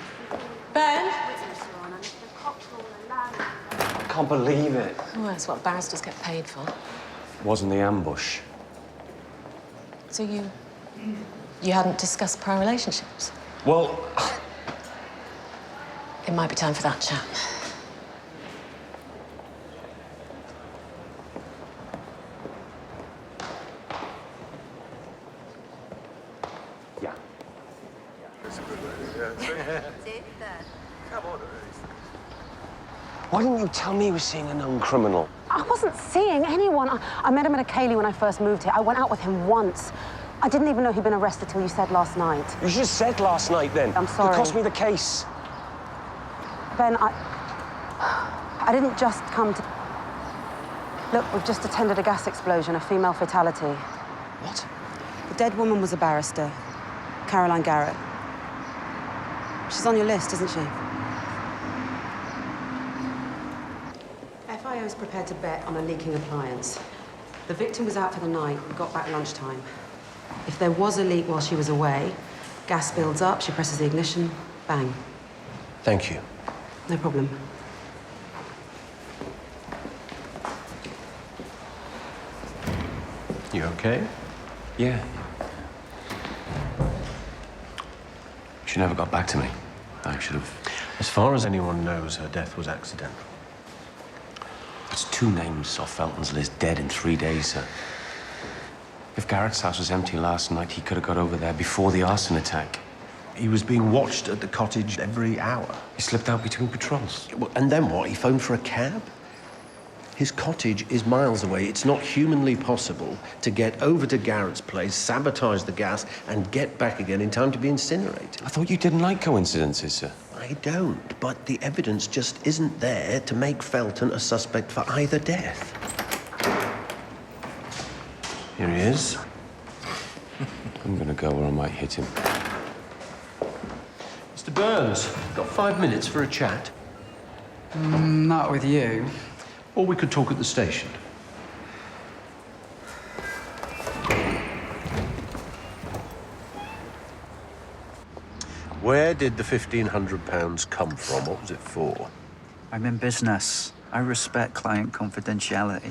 Speaker 4: Ben?
Speaker 18: Witness, Your Honour, Mr. Coxwell allowing...
Speaker 5: I can't believe it.
Speaker 4: Oh, that's what barristers get paid for.
Speaker 5: It wasn't the ambush.
Speaker 4: So you hadn't discussed prior relationships?
Speaker 5: Well,
Speaker 4: it might be time for that chat.
Speaker 5: Yeah.
Speaker 17: Come on.
Speaker 5: Why didn't you tell me you were seeing a known criminal?
Speaker 22: I wasn't seeing anyone. I met him at a Cayley when I first moved here. I went out with him once. I didn't even know he'd been arrested till you said last night.
Speaker 5: You should have said last night, then.
Speaker 22: I'm sorry.
Speaker 5: It cost me the case.
Speaker 22: Ben, I didn't just come to... Look, we've just attended a gas explosion, a female fatality.
Speaker 5: What?
Speaker 22: The dead woman was a barrister, Caroline Garrett. She's on your list, isn't she? FIO is prepared to bet on a leaking appliance. The victim was out for the night and got back lunchtime. If there was a leak while she was away, gas builds up, she presses the ignition, bang.
Speaker 16: Thank you.
Speaker 22: No problem.
Speaker 16: You okay?
Speaker 5: Yeah. She never got back to me. I should have...
Speaker 16: As far as anyone knows, her death was accidental.
Speaker 5: That's 2 names off Felton's list dead in 3 days, sir. If Garrett's house was empty last night, he could have got over there before the arson attack.
Speaker 16: He was being watched at the cottage every hour.
Speaker 5: He slipped out between patrols.
Speaker 16: And then what? He phoned for a cab? His cottage is miles away. It's not humanly possible to get over to Garrett's place, sabotage the gas, and get back again in time to be incinerated.
Speaker 5: I thought you didn't like coincidences, sir.
Speaker 16: I don't, but the evidence just isn't there to make Felton a suspect for either death. Here he is.
Speaker 5: I'm gonna go or I might hit him.
Speaker 16: Mr. Burns, got 5 minutes for a chat?
Speaker 23: Not with you.
Speaker 16: Or we could talk at the station. Where did the £1,500 come from? What was it for?
Speaker 23: I'm in business. I respect client confidentiality.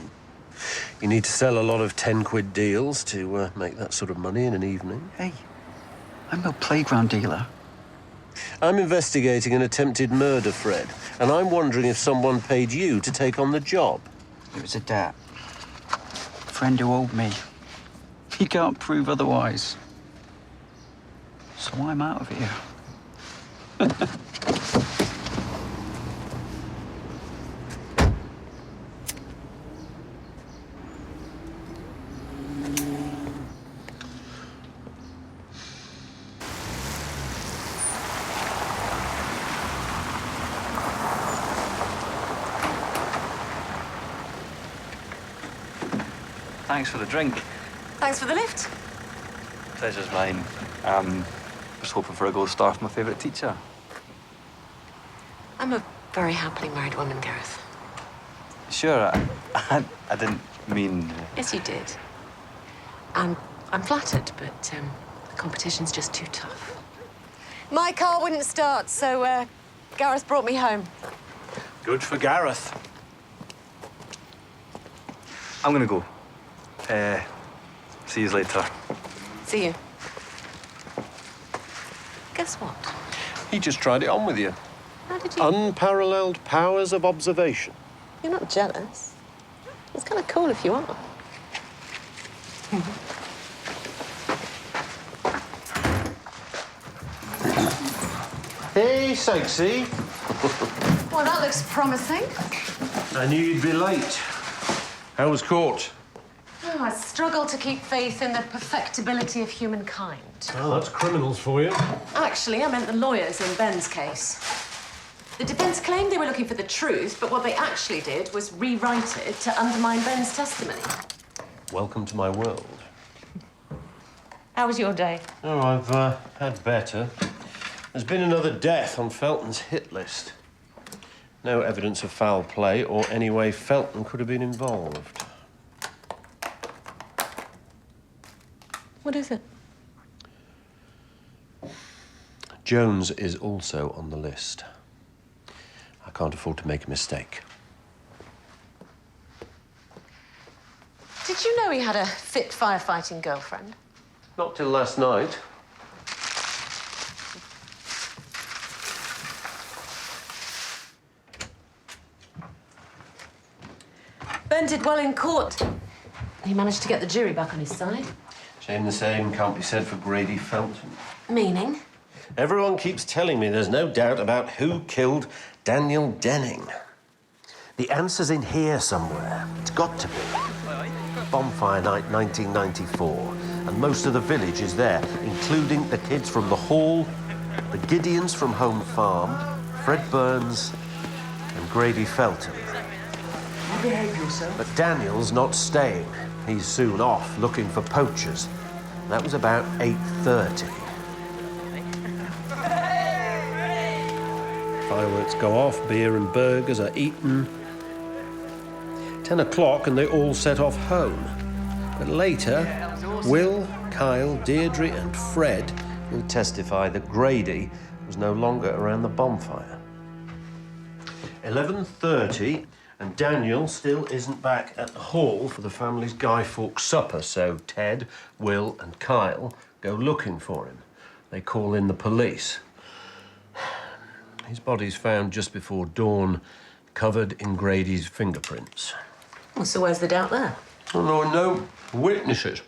Speaker 16: You need to sell a lot of 10-quid deals to make that sort of money in an evening.
Speaker 23: Hey, I'm no playground dealer.
Speaker 16: I'm investigating an attempted murder, Fred, and I'm wondering if someone paid you to take on the job.
Speaker 23: It was a debt. Friend who owed me. He can't prove otherwise. So I'm out of here. Thanks for the drink.
Speaker 4: Thanks for the lift.
Speaker 12: Pleasure's mine. Was hoping for a gold star for my favourite teacher.
Speaker 4: I'm a very happily married woman, Gareth.
Speaker 12: Sure, I didn't mean...
Speaker 4: Yes, you did. And I'm flattered, but the competition's just too tough. My car wouldn't start, so Gareth brought me home.
Speaker 16: Good for Gareth.
Speaker 12: I'm gonna go. See you later.
Speaker 4: See you. Guess what?
Speaker 16: He just tried it on with you.
Speaker 4: How did you...
Speaker 16: Unparalleled powers of observation.
Speaker 4: You're not jealous. It's kind of cool if you are.
Speaker 16: Hey, sexy.
Speaker 4: Well, that looks promising.
Speaker 16: I knew you'd be late. How was court?
Speaker 4: Oh, I struggle to keep faith in the perfectibility of humankind.
Speaker 16: Oh, that's criminals for you.
Speaker 4: Actually, I meant the lawyers in Ben's case. The defense claimed they were looking for the truth, but what they actually did was rewrite it to undermine Ben's testimony.
Speaker 16: Welcome to my world.
Speaker 4: How was your day?
Speaker 16: Oh, I've had better. There's been another death on Felton's hit list. No evidence of foul play or any way Felton could have been involved.
Speaker 4: What is it?
Speaker 16: Jones is also on the list. I can't afford to make a mistake.
Speaker 4: Did you know he had a fit firefighting girlfriend?
Speaker 16: Not till last night.
Speaker 4: Ben did well in court. He managed to get the jury back on his side.
Speaker 16: Shame the same can't be said for Grady Felton.
Speaker 4: Meaning?
Speaker 16: Everyone keeps telling me there's no doubt about who killed Daniel Denning. The answer's in here somewhere. It's got to be. Bonfire night 1994, and most of the village is there, including the kids from the hall, the Gideons from Home Farm, Fred Burns, and Grady Felton.
Speaker 15: Behave yourself.
Speaker 16: But Daniel's not staying. He's soon off looking for poachers. That was about 8:30. Fireworks go off, beer and burgers are eaten. 10 o'clock and they all set off home. But later, Will, Kyle, Deirdre and Fred will testify that Grady was no longer around the bonfire. 11:30 and Daniel still isn't back at the hall for the family's Guy Fawkes supper, so Ted, Will and Kyle go looking for him. They call in the police. His body's found just before dawn, covered in Grady's fingerprints.
Speaker 4: Well, so where's the doubt there?
Speaker 16: Oh, no witnesses.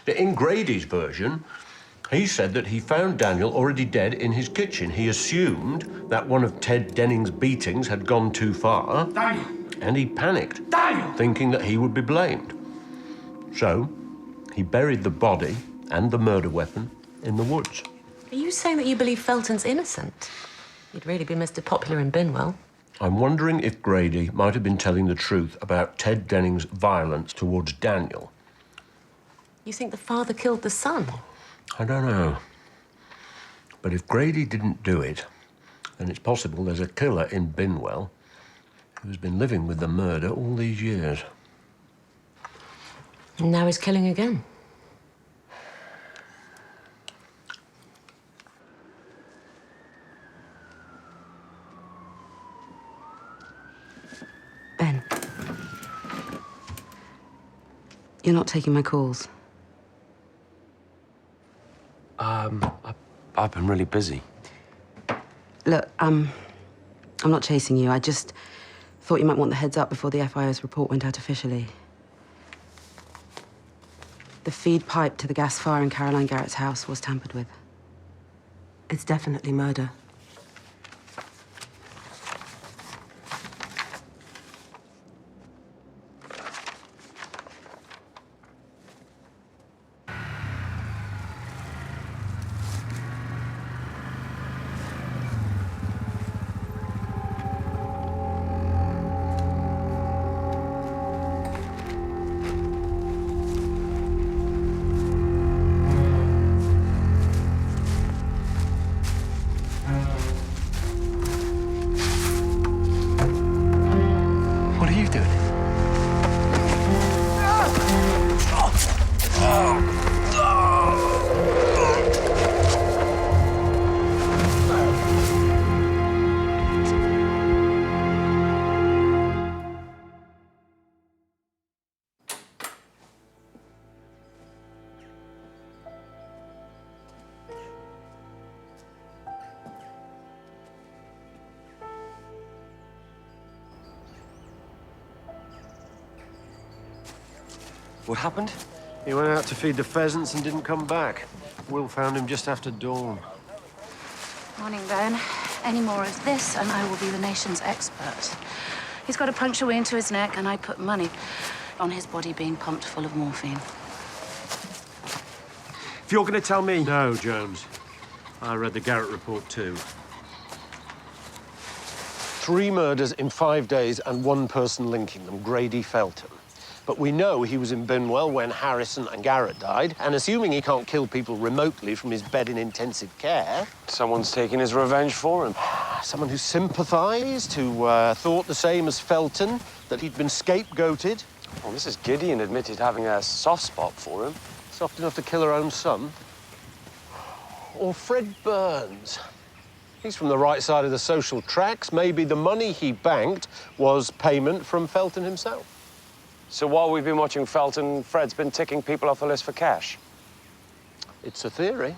Speaker 16: In Grady's version, he said that he found Daniel already dead in his kitchen. He assumed that one of Ted Denning's beatings had gone too far.
Speaker 15: Daniel!
Speaker 16: And he panicked,
Speaker 15: Daniel!
Speaker 16: Thinking that he would be blamed. So, he buried the body and the murder weapon in the woods.
Speaker 4: Are you saying that you believe Felton's innocent? He'd really be Mr. Popular in Binwell.
Speaker 16: I'm wondering if Grady might have been telling the truth about Ted Denning's violence towards Daniel.
Speaker 4: You think the father killed the son?
Speaker 16: I don't know. But if Grady didn't do it, then it's possible there's a killer in Binwell who's been living with the murder all these years.
Speaker 4: And now he's killing again. Ben. You're not taking my calls.
Speaker 5: I've been really busy.
Speaker 22: Look, I'm not chasing you. I just thought you might want the heads up before the FIO's report went out officially. The feed pipe to the gas fire in Caroline Garrett's house was tampered with. It's definitely murder.
Speaker 16: What happened? He went out to feed the pheasants and didn't come back. Will found him just after dawn.
Speaker 6: Morning, Ben. Any more of this, and I will be the nation's expert. He's got a puncture wound to his neck, and I put money on his body being pumped full of morphine.
Speaker 16: If you're going to tell me...
Speaker 10: No, Jones. I read the Garrett report, too.
Speaker 2: 3 murders in 5 days and 1 person linking them, Grady Felton. But we know he was in Binwell when Harrison and Garrett died, and assuming he can't kill people remotely from his bed in intensive care...
Speaker 5: Someone's taking his revenge for him.
Speaker 2: Someone who sympathised, who thought the same as Felton, that he'd been scapegoated.
Speaker 5: Well, Mrs. Gideon admitted having a soft spot for him.
Speaker 2: Soft enough to kill her own son. Or Fred Burns. He's from the right side of the social tracks. Maybe the money he banked was payment from Felton himself.
Speaker 5: So while we've been watching Felton, Fred's been ticking people off the list for cash?
Speaker 2: It's a theory.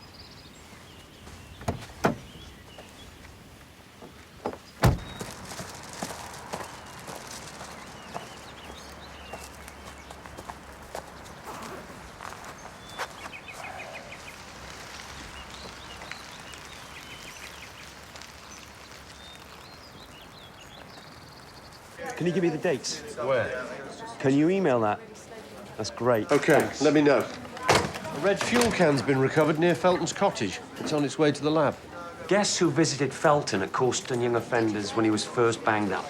Speaker 10: Can you give me the dates?
Speaker 2: Where?
Speaker 10: Can you email that? That's great.
Speaker 2: OK,
Speaker 10: Thanks.
Speaker 2: let me know. A red fuel can's been recovered near Felton's cottage. It's on its way to the lab.
Speaker 5: Guess who visited Felton at Corsten Young Offenders when he was first banged up?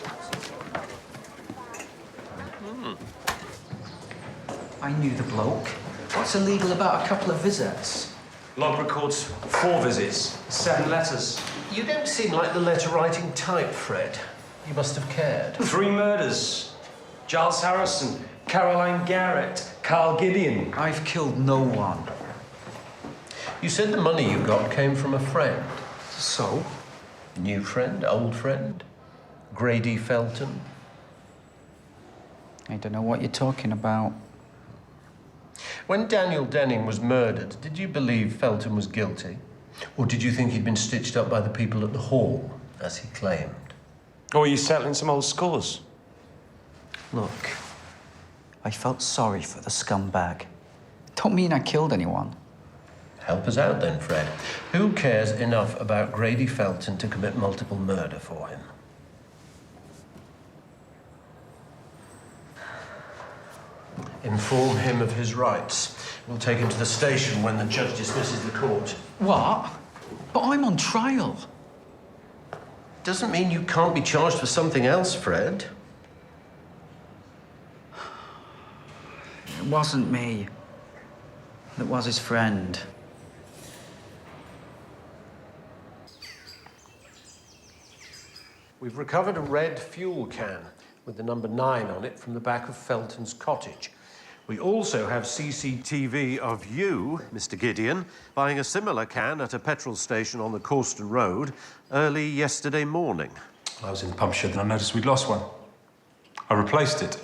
Speaker 23: I knew the bloke. What's illegal about a couple of visits?
Speaker 5: Log records 4 visits, 7 letters.
Speaker 16: You don't seem like the letter-writing type, Fred. You must have cared.
Speaker 5: 3 murders. Giles Harrison, Caroline Garrett, Carl Gideon.
Speaker 23: I've killed no one.
Speaker 16: You said the money you got came from a friend.
Speaker 23: So?
Speaker 16: New friend? Old friend? Grady Felton?
Speaker 23: I don't know what you're talking about.
Speaker 16: When Daniel Denning was murdered, did you believe Felton was guilty? Or did you think he'd been stitched up by the people at the hall, as he claimed?
Speaker 5: Or are you settling some old scores?
Speaker 23: Look, I felt sorry for the scumbag. Don't mean I killed anyone.
Speaker 16: Help us out then, Fred. Who cares enough about Grady Felton to commit multiple murder for him? Inform him of his rights. We'll take him to the station when the judge dismisses the court.
Speaker 23: What? But I'm on trial.
Speaker 16: Doesn't mean you can't be charged for something else, Fred.
Speaker 23: It wasn't me. It was his friend.
Speaker 16: We've recovered a red fuel can with the number 9 on it from the back of Felton's cottage. We also have CCTV of you, Mr. Gideon, buying a similar can at a petrol station on the Corsten Road early yesterday morning.
Speaker 10: I was in the pump shed and I noticed we'd lost one. I replaced it.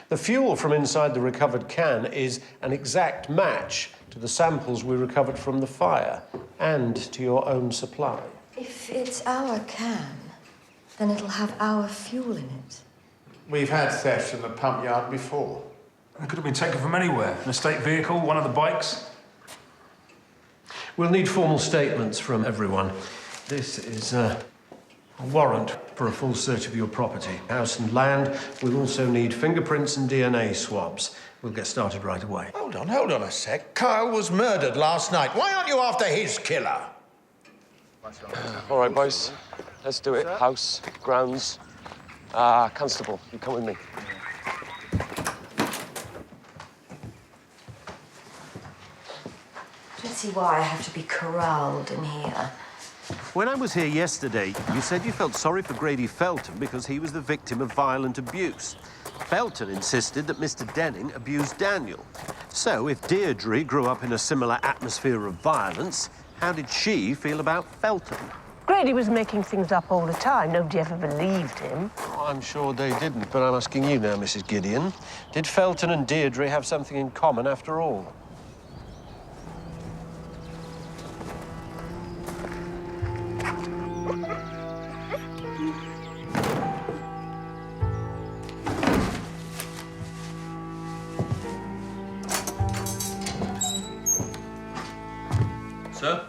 Speaker 16: The fuel from inside the recovered can is an exact match to the samples we recovered from the fire and to your own supply.
Speaker 11: If If it's our can, then it'll have our fuel in it.
Speaker 7: We've had theft in the pump yard before.
Speaker 10: It could have been taken from anywhere. An estate vehicle, one of the bikes.
Speaker 16: We'll need formal statements from everyone. This is a warrant for a full search of your property, house and land. We'll also need fingerprints and DNA swabs. We'll get started right away.
Speaker 7: Hold on a sec. Kyle was murdered last night. Why aren't you after his killer?
Speaker 5: All right, boys. Let's do it. House, grounds. Constable, you come with me.
Speaker 11: I don't see why I have to be corralled in here.
Speaker 2: When I was here yesterday, you said you felt sorry for Grady Felton because he was the victim of violent abuse. Felton insisted that Mr. Denning abused Daniel. So, if Deirdre grew up in a similar atmosphere of violence, how did she feel about Felton?
Speaker 8: Grady was making things up all the time. Nobody ever believed him.
Speaker 2: Oh, I'm sure they didn't, but I'm asking you now, Mrs. Gideon. Did Felton and Deirdre have something in common after all?
Speaker 5: Sir?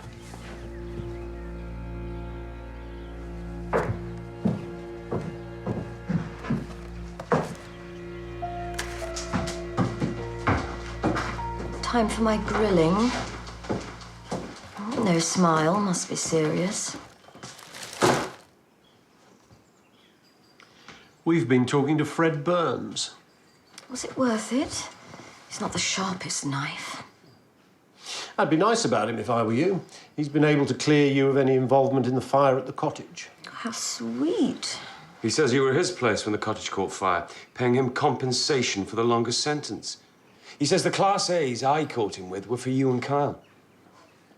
Speaker 11: Time for my grilling. No smile, must be serious.
Speaker 16: We've been talking to Fred Burns.
Speaker 11: Was it worth it? He's not the sharpest knife.
Speaker 16: I'd be nice about him if I were you. He's been able to clear you of any involvement in the fire at the cottage.
Speaker 11: How sweet.
Speaker 5: He says you were at his place when the cottage caught fire, paying him compensation for the longest sentence. He says the Class A's I caught him with were for you and Kyle.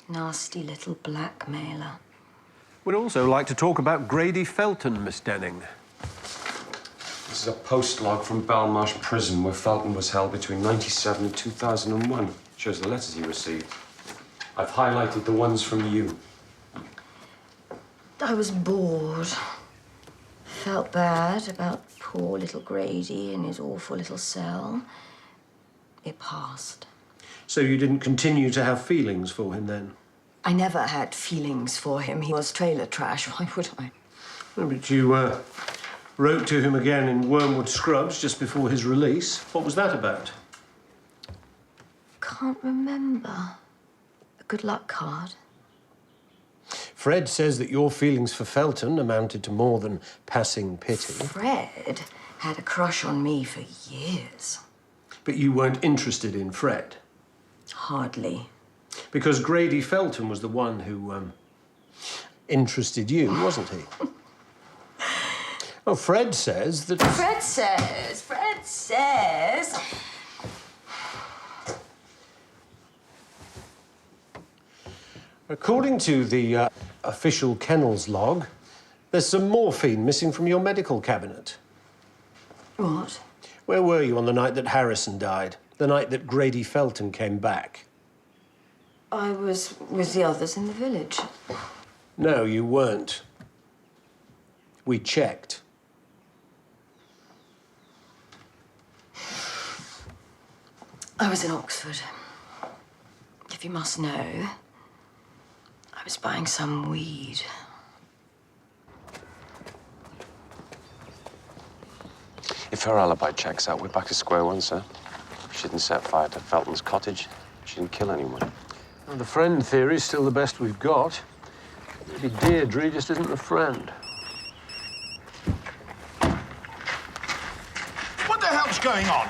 Speaker 11: Nasty little blackmailer.
Speaker 2: We'd also like to talk about Grady Felton, Miss Denning.
Speaker 5: This is a post log from Belmarsh Prison, where Felton was held between 97 and 2001. Shows the letters he received. I've highlighted the ones from you.
Speaker 11: I was bored. Felt bad about poor little Grady in his awful little cell. It passed.
Speaker 16: So you didn't continue to have feelings for him then?
Speaker 11: I never had feelings for him. He was trailer trash. Why would I?
Speaker 16: No, but you wrote to him again in Wormwood Scrubs just before his release. What was that about?
Speaker 11: Can't remember. A good luck card.
Speaker 16: Fred says that your feelings for Felton amounted to more than passing pity.
Speaker 11: Fred had a crush on me for years.
Speaker 16: But you weren't interested in Fred?
Speaker 11: Hardly.
Speaker 16: Because Grady Felton was the one who interested you, wasn't he? Oh, Fred says that...
Speaker 11: Fred says...
Speaker 16: According to the official kennels log, there's some morphine missing from your medical cabinet.
Speaker 11: What?
Speaker 16: Where were you on the night that Harrison died? The night that Grady Felton came back?
Speaker 11: I was with the others in the village.
Speaker 16: No, you weren't. We checked.
Speaker 11: I was in Oxford. If you must know, I was buying some weed.
Speaker 5: If her alibi checks out, we're back to square one, sir. She didn't set fire to Felton's cottage. She didn't kill anyone.
Speaker 16: Well, the friend theory is still the best we've got. Maybe Deirdre just isn't a friend.
Speaker 7: What the hell's going on?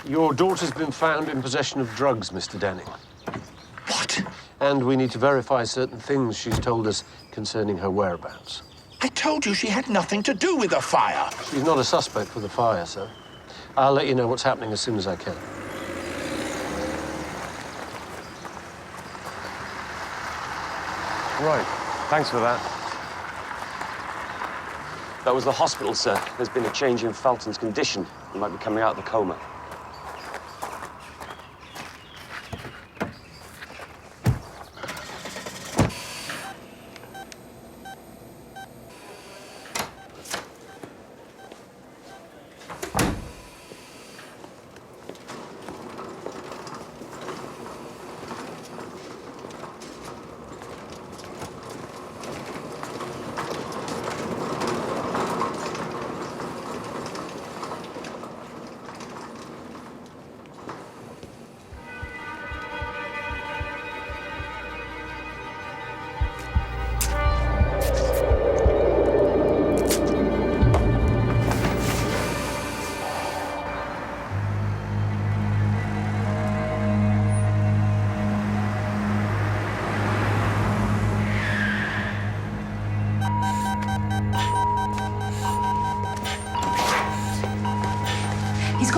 Speaker 16: Your daughter's been found in possession of drugs, Mr. Denning.
Speaker 7: What?
Speaker 16: And we need to verify certain things she's told us concerning her whereabouts.
Speaker 7: I told you she had nothing to do with the fire.
Speaker 16: She's not a suspect for the fire, sir. I'll let you know what's happening as soon as I can.
Speaker 5: Right. Thanks for that. That was the hospital, sir. There's been a change in Felton's condition. He might be coming out of the coma.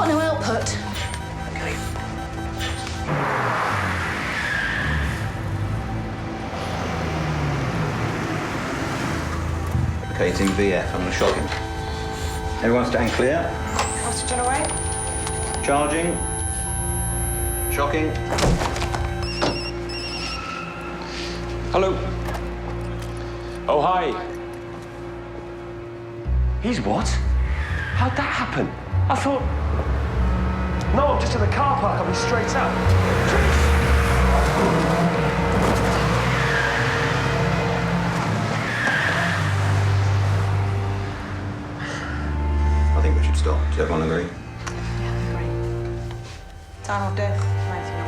Speaker 6: got no output.
Speaker 16: Okay.
Speaker 23: Locating VF. I'm going to shock him. Everyone stand clear.
Speaker 20: Oxygen away.
Speaker 23: Charging. Shocking.
Speaker 5: Hello. Oh, hi.
Speaker 10: He's what? How'd that happen? I thought... No, I'm just in the car park. I'll be straight up.
Speaker 23: I think we should stop. Does everyone agree?
Speaker 20: Time of death, 19.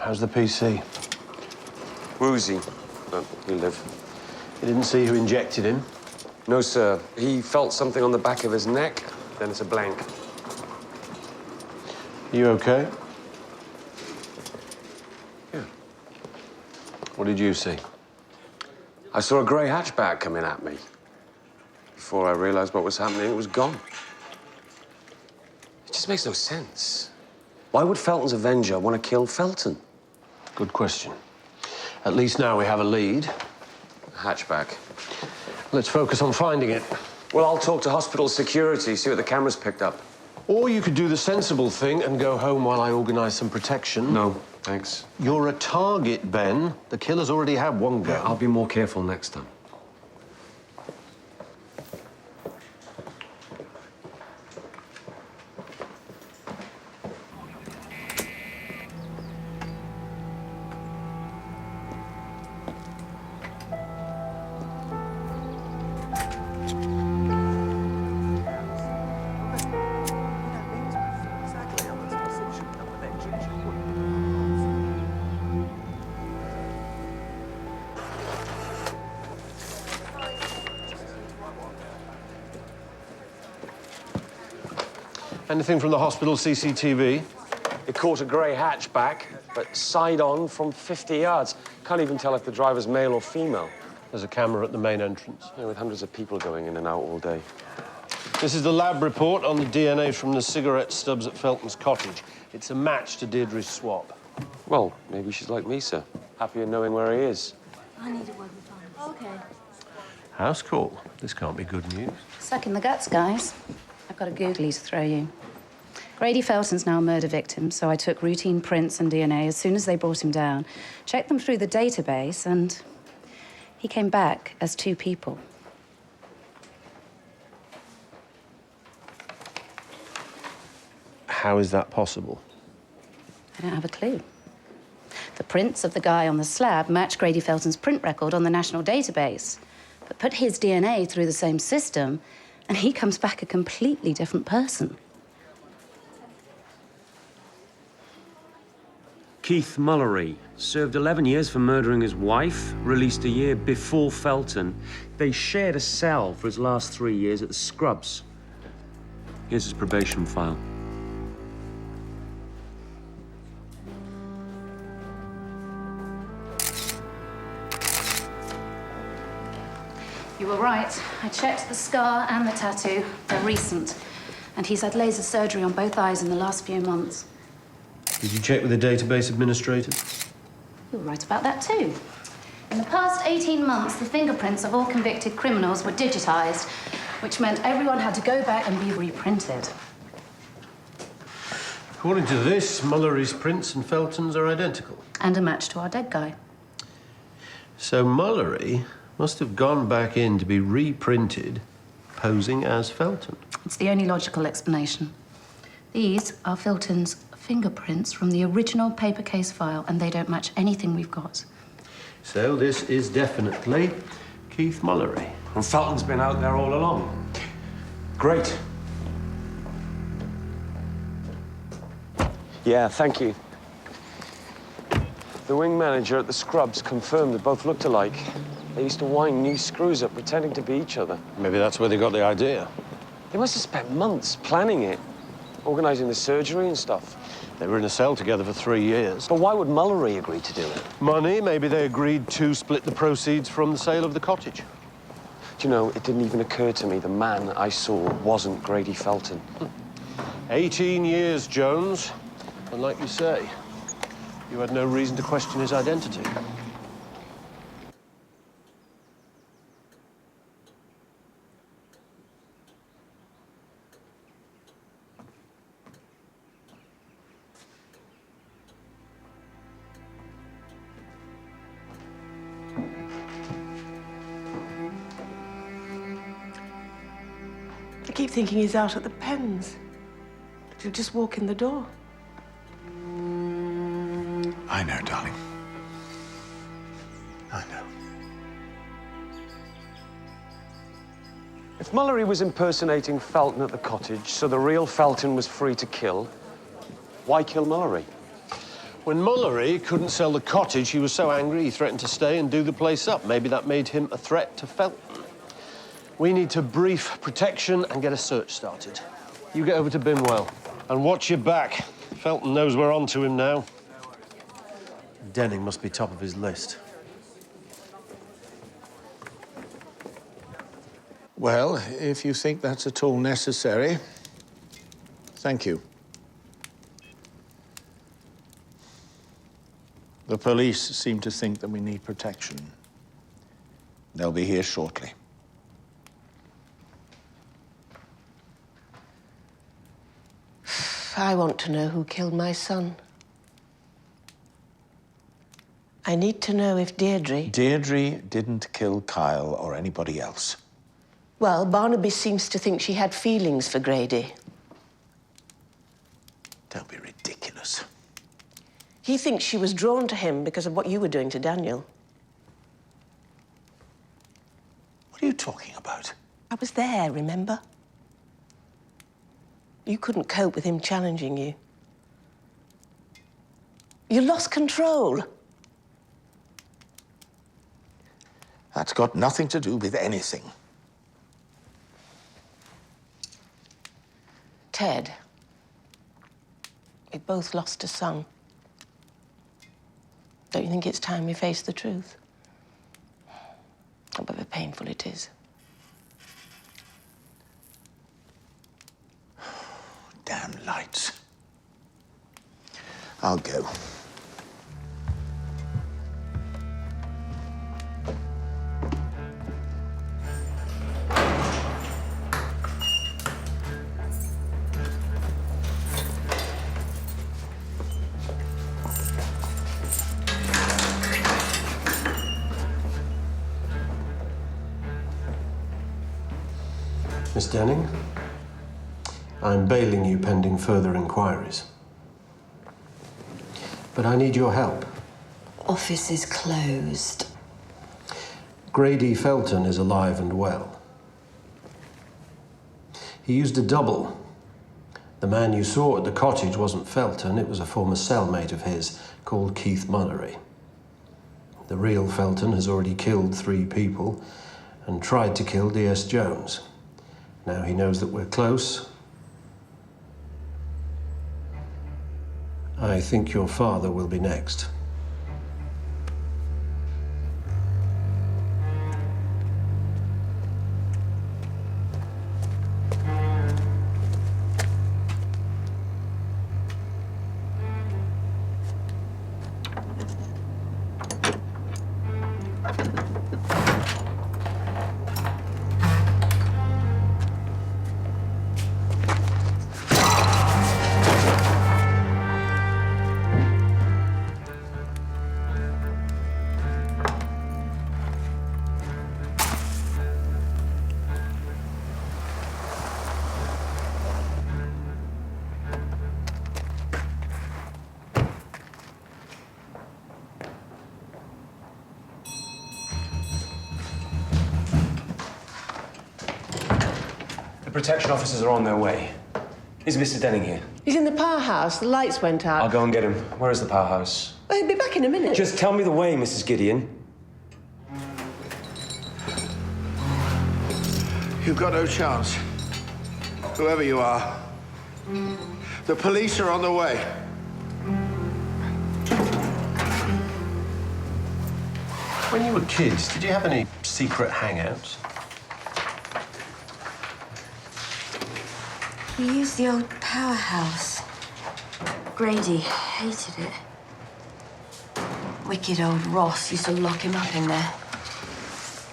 Speaker 16: How's the PC?
Speaker 5: Woozy, but he'll live.
Speaker 16: You didn't see who injected him?
Speaker 5: No, sir. He felt something on the back of his neck, then it's a blank.
Speaker 16: You okay?
Speaker 5: Yeah.
Speaker 16: What did you see?
Speaker 5: I saw a grey hatchback coming at me. Before I realized what was happening, it was gone. It just makes no sense. Why would Felton's Avenger want to kill Felton?
Speaker 16: Good question. At least now we have a lead.
Speaker 5: Hatchback.
Speaker 16: Let's focus on finding it.
Speaker 5: Well, I'll talk to hospital security, see what the cameras picked up.
Speaker 16: Or you could do the sensible thing and go home while I organize some protection.
Speaker 5: No, thanks.
Speaker 16: You're a target, Ben. The killer's already had one go.
Speaker 5: Yeah, I'll be more careful next time.
Speaker 16: Anything from the hospital CCTV?
Speaker 5: It caught a grey hatchback, but side-on from 50 yards. Can't even tell if the driver's male or female.
Speaker 16: There's a camera at the main entrance.
Speaker 5: Yeah, with hundreds of people going in and out all day.
Speaker 16: This is the lab report on the DNA from the cigarette stubs at Felton's cottage. It's a match to Deirdre's swap.
Speaker 5: Well, maybe she's like me, sir. Happier knowing where he is.
Speaker 18: I need a word with Thomas. Okay.
Speaker 16: House call. This can't be good news.
Speaker 6: Suck in the guts, guys. I've got a googly to throw you. Grady Felton's now a murder victim, so I took routine prints and DNA as soon as they brought him down, checked them through the database, and he came back as two people.
Speaker 16: How is that possible?
Speaker 6: I don't have a clue. The prints of the guy on the slab match Grady Felton's print record on the national database, but put his DNA through the same system, and he comes back a completely different person.
Speaker 5: Keith Mullery served 11 years for murdering his wife, released a year before Felton. They shared a cell for his last 3 years at the Scrubs. Here's his probation file.
Speaker 6: You were right. I checked the scar and the tattoo. They're recent. And he's had laser surgery on both eyes in the last few months.
Speaker 16: Did you check with the database administrator?
Speaker 6: You were right about that, too. In the past 18 months, the fingerprints of all convicted criminals were digitized, which meant everyone had to go back and be reprinted.
Speaker 16: According to this, Mullery's prints and Felton's are identical.
Speaker 6: And a match to our dead guy.
Speaker 16: So Mullery must have gone back in to be reprinted, posing as Felton.
Speaker 6: It's the only logical explanation. These are Felton's fingerprints from the original paper case file, and they don't match anything we've got.
Speaker 16: So this is definitely Keith Mullery.
Speaker 5: And Felton's been out there all along. Great. Yeah, thank you. The wing manager at the Scrubs confirmed they both looked alike. They used to wind new screws up pretending to be each other.
Speaker 16: Maybe that's where they got the idea.
Speaker 5: They must have spent months planning it. organising the surgery and stuff.
Speaker 2: They were in a cell together for 3 years.
Speaker 5: But why would Mullery agree to do it?
Speaker 2: Money. Maybe they agreed to split the proceeds from the sale of the cottage.
Speaker 5: Do you know, it didn't even occur to me the man I saw wasn't Grady Felton.
Speaker 2: 18 years, Jones. And like you say, you had no reason to question his identity.
Speaker 8: I keep thinking he's out at the pens. He'll just walk in the door.
Speaker 3: I know, darling. I know.
Speaker 5: If Mullery was impersonating Felton at the cottage, so the real Felton was free to kill, why kill Mullery?
Speaker 2: When Mullery couldn't sell the cottage, he was so angry he threatened to stay and do the place up. Maybe that made him a threat to Felton. We need to brief protection and get a search started. You get over to Binwell and watch your back. Felton knows we're on to him now.
Speaker 16: Denning must be top of his list.
Speaker 7: Well, if you think that's at all necessary, thank you. The police seem to think that we need protection. They'll be here shortly.
Speaker 8: I want to know who killed my son. I need to know if Deirdre...
Speaker 3: Deirdre didn't kill Kyle or anybody else.
Speaker 8: Well, Barnaby seems to think she had feelings for Grady.
Speaker 3: Don't be ridiculous.
Speaker 8: He thinks she was drawn to him because of what you were doing to Daniel.
Speaker 3: What are you talking about?
Speaker 8: I was there, remember? You couldn't cope with him challenging you. You lost control.
Speaker 3: That's got nothing to do with anything.
Speaker 8: Ted, we both lost a son. Don't you think it's time we face the truth? However painful it is.
Speaker 3: Damn lights. I'll go.
Speaker 16: Miss Denning, I'm bailing you pending further inquiries. But I need your help.
Speaker 11: Office is closed.
Speaker 16: Grady Felton is alive and well. He used a double. The man you saw at the cottage wasn't Felton, it was a former cellmate of his called Keith Mullery. The real Felton has already killed 3 people and tried to kill D.S. Jones. Now he knows that we're close. I think your father will be next.
Speaker 5: The protection officers are on their way. Is Mr. Denning here?
Speaker 8: He's in the powerhouse. The lights went out.
Speaker 5: I'll go and get him. Where is the powerhouse?
Speaker 8: He'll be back in a minute.
Speaker 5: Just tell me the way, Mrs. Gideon.
Speaker 7: You've got no chance. Whoever you are,
Speaker 3: The police are on the way.
Speaker 16: When you were kids, did you have any secret hangouts?
Speaker 11: We used the old powerhouse. Grady hated it. Wicked old Ross used to lock him up in there.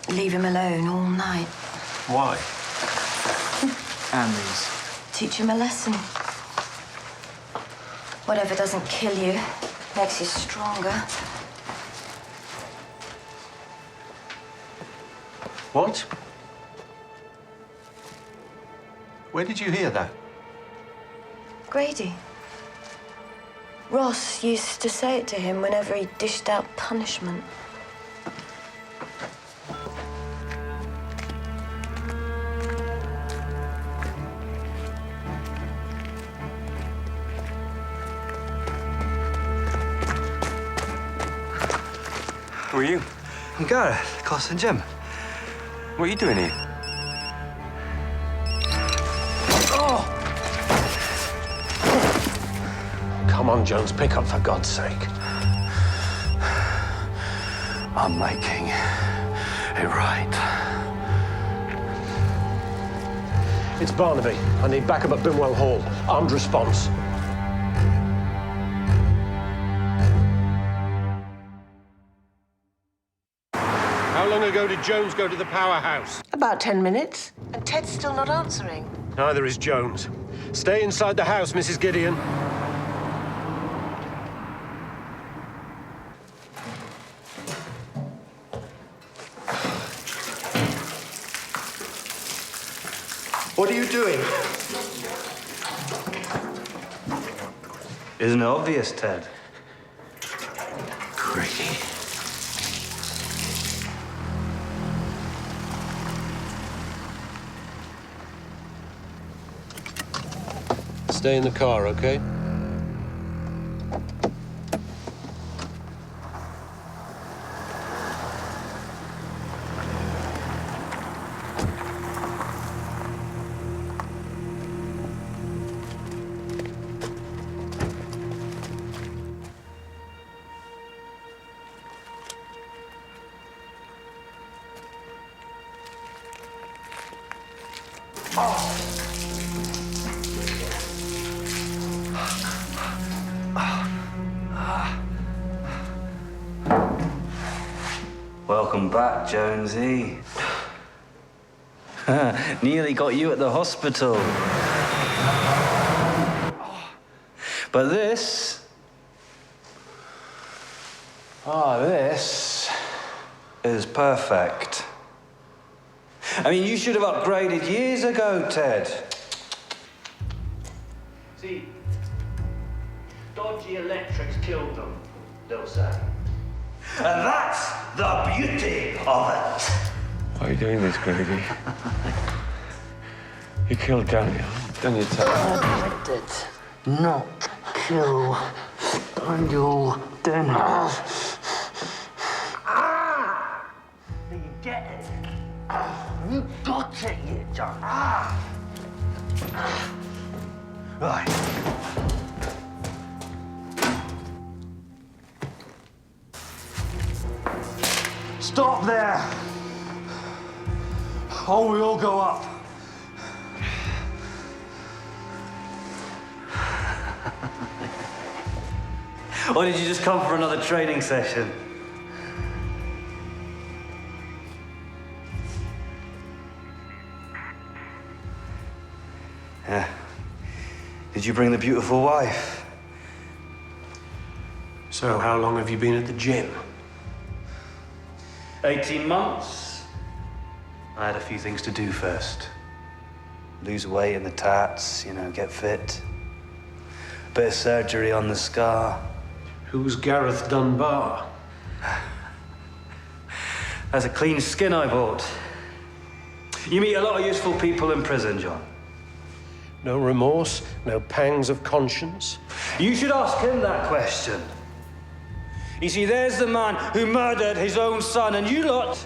Speaker 11: Leave him alone all night.
Speaker 16: Why?
Speaker 23: Andy's.
Speaker 11: Teach him a lesson. Whatever doesn't kill you makes you stronger.
Speaker 16: What? Where did you hear that?
Speaker 11: Grady. Ross used to say it to him whenever he dished out punishment.
Speaker 9: Who are you?
Speaker 23: I'm Gareth, Cos and Jim.
Speaker 9: What are you doing here?
Speaker 16: Come on, Jones, pick up for God's sake.
Speaker 23: I'm making it right.
Speaker 16: It's Barnaby. I need backup at Bimwell Hall. Armed response. How long ago did Jones go to the powerhouse?
Speaker 8: About 10 minutes. And Ted's still not answering.
Speaker 16: Neither is Jones. Stay inside the house, Mrs. Gideon.
Speaker 3: What are you doing?
Speaker 23: Isn't it obvious, Ted?
Speaker 3: Grady.
Speaker 16: Stay in the car, okay?
Speaker 23: Welcome back, Jonesy. Nearly got you at the hospital. But this... this is perfect. I mean, you should have upgraded years ago, Ted.
Speaker 16: See, dodgy electrics killed them, they'll say.
Speaker 23: And that's the beauty of it.
Speaker 5: Why are you doing this, Grady? You killed Daniel. Done your time.
Speaker 15: I did not kill Daniel Dennis.
Speaker 23: You get it? You got it, you John. Right.
Speaker 10: Stop there! Or we all go up.
Speaker 23: Or did you just come for another training session? Yeah. Did you bring the beautiful wife?
Speaker 16: So, how long have you been at the gym?
Speaker 23: 18 months. I had a few things to do first. Lose weight in the tats, you know, get fit. Bit of surgery on the scar.
Speaker 16: Who's Gareth Dunbar?
Speaker 23: That's a clean skin I bought. You meet a lot of useful people in prison, John.
Speaker 16: No remorse, no pangs of conscience?
Speaker 23: You should ask him that question. You see, there's the man who murdered his own son, and you lot,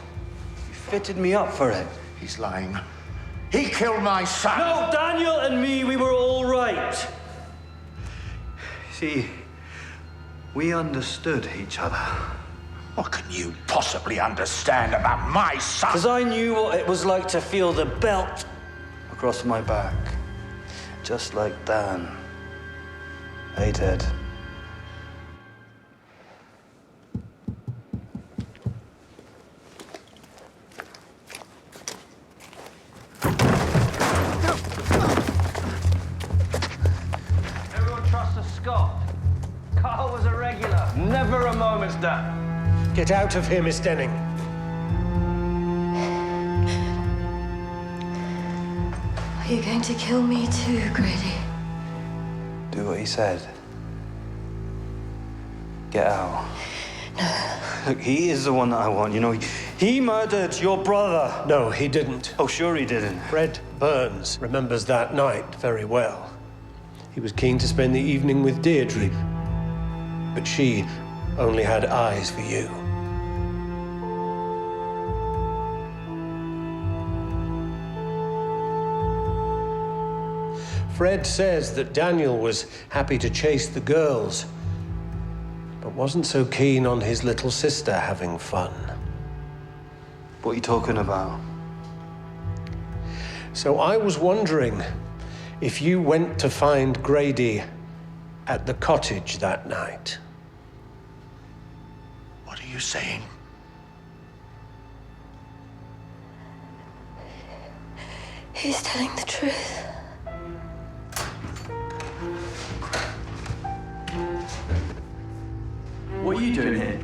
Speaker 23: you fitted me up for it.
Speaker 3: He's lying. He killed my son.
Speaker 23: No, Daniel and me, we were all right. right. See, we understood each other.
Speaker 3: What can you possibly understand about my son?
Speaker 23: Because I knew what it was like to feel the belt across my back. Just like Dan. Hey, Ted.
Speaker 12: Everyone trusts Scott. Carl was a regular. Never a moment's doubt.
Speaker 1: Get out of here, Miss Denning.
Speaker 11: Are you going to kill me too, Grady?
Speaker 23: Do what he said. Get out. Look, he is the one that I want, you know. He murdered your brother.
Speaker 1: No, he didn't.
Speaker 23: Oh, sure he didn't.
Speaker 1: Fred Burns remembers that night very well. He was keen to spend the evening with Deirdre, but she only had eyes for you. Fred says that Daniel was happy to chase the girls, but wasn't so keen on his little sister having fun.
Speaker 23: What are you talking about?
Speaker 1: So I was wondering if you went to find Grady at the cottage that night.
Speaker 3: What are you saying?
Speaker 11: He's telling the truth.
Speaker 9: What are you doing here?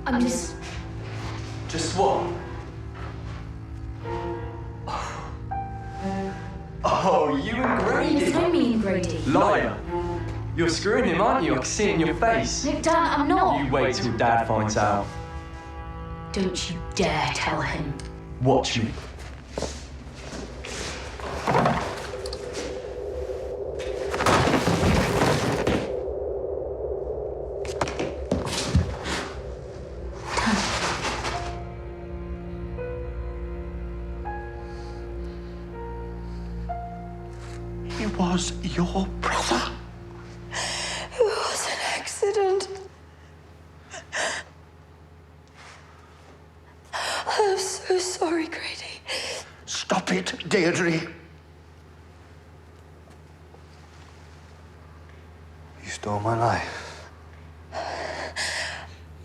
Speaker 18: I'm just...
Speaker 9: Just what? Oh, you and Grady.
Speaker 18: There's no me and Grady.
Speaker 9: Liar. You're screwing him, aren't you? I can see it in your face.
Speaker 18: No, Dan, I'm not.
Speaker 9: You wait till Dad finds out.
Speaker 18: Don't you dare tell him.
Speaker 9: Watch me.
Speaker 3: He was your brother.
Speaker 11: It was an accident. I'm so sorry, Grady.
Speaker 3: Stop it, Deirdre.
Speaker 23: You stole my life.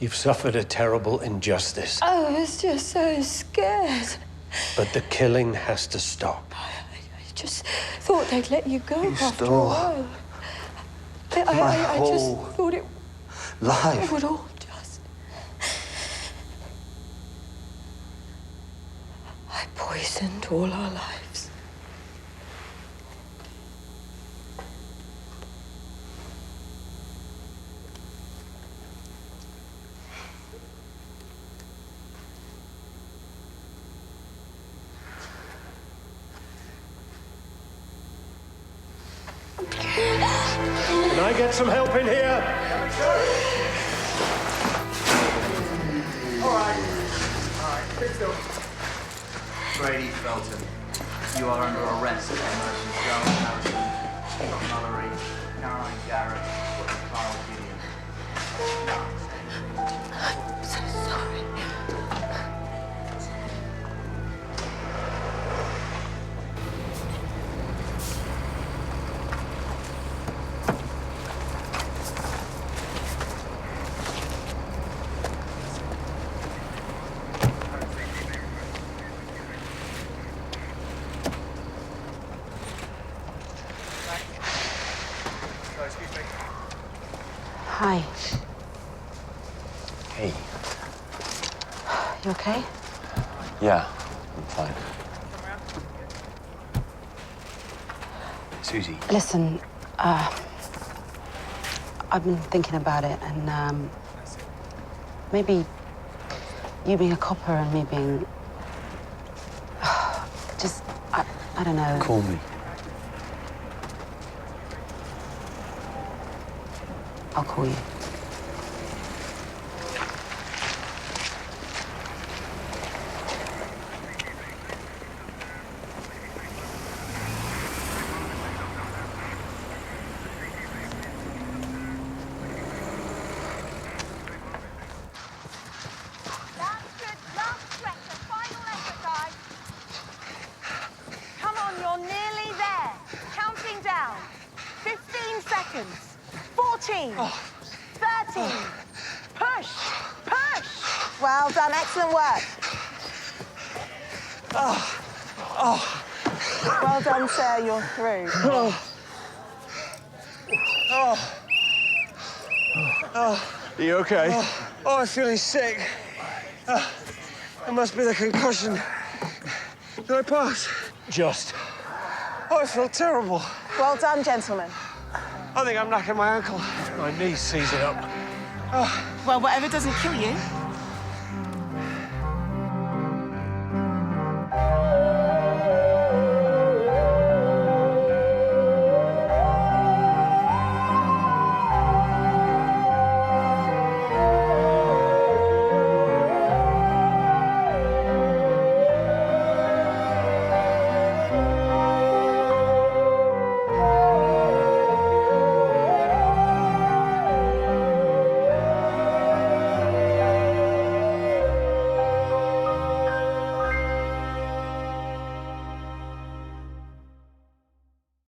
Speaker 1: You've suffered a terrible injustice,
Speaker 11: I was just so scared.
Speaker 1: but the killing has to stop.
Speaker 11: I just thought they'd let you go after a
Speaker 23: stole
Speaker 11: while.
Speaker 23: my
Speaker 11: I just
Speaker 23: whole
Speaker 11: thought it
Speaker 23: life.
Speaker 11: would all just... I poisoned all our lives.
Speaker 1: Can I get some help in here?
Speaker 21: All right, sit still. Grady Felton, you are under arrest for murders Joan Harrison, Scott Mallory, Caroline Garrett, Carl Gideon.
Speaker 11: I'm so sorry.
Speaker 22: Hi.
Speaker 5: Hey.
Speaker 22: You okay?
Speaker 5: Yeah, I'm fine. Susie.
Speaker 22: Listen, I've been thinking about it, and maybe you being a copper and me being... just, I don't know.
Speaker 5: Call me.
Speaker 22: I'll call you.
Speaker 13: seconds. 14. 13. Push. Push. Well done. Excellent work. Well done, sir. You're through.
Speaker 15: Are you okay?
Speaker 14: Oh, I'm feeling sick. It must be the concussion. Did I pass?
Speaker 15: Just.
Speaker 14: Oh, I feel terrible.
Speaker 13: Well done, gentlemen.
Speaker 14: I think I'm knacking my ankle.
Speaker 1: My knee sees it up.
Speaker 13: Well, whatever doesn't kill you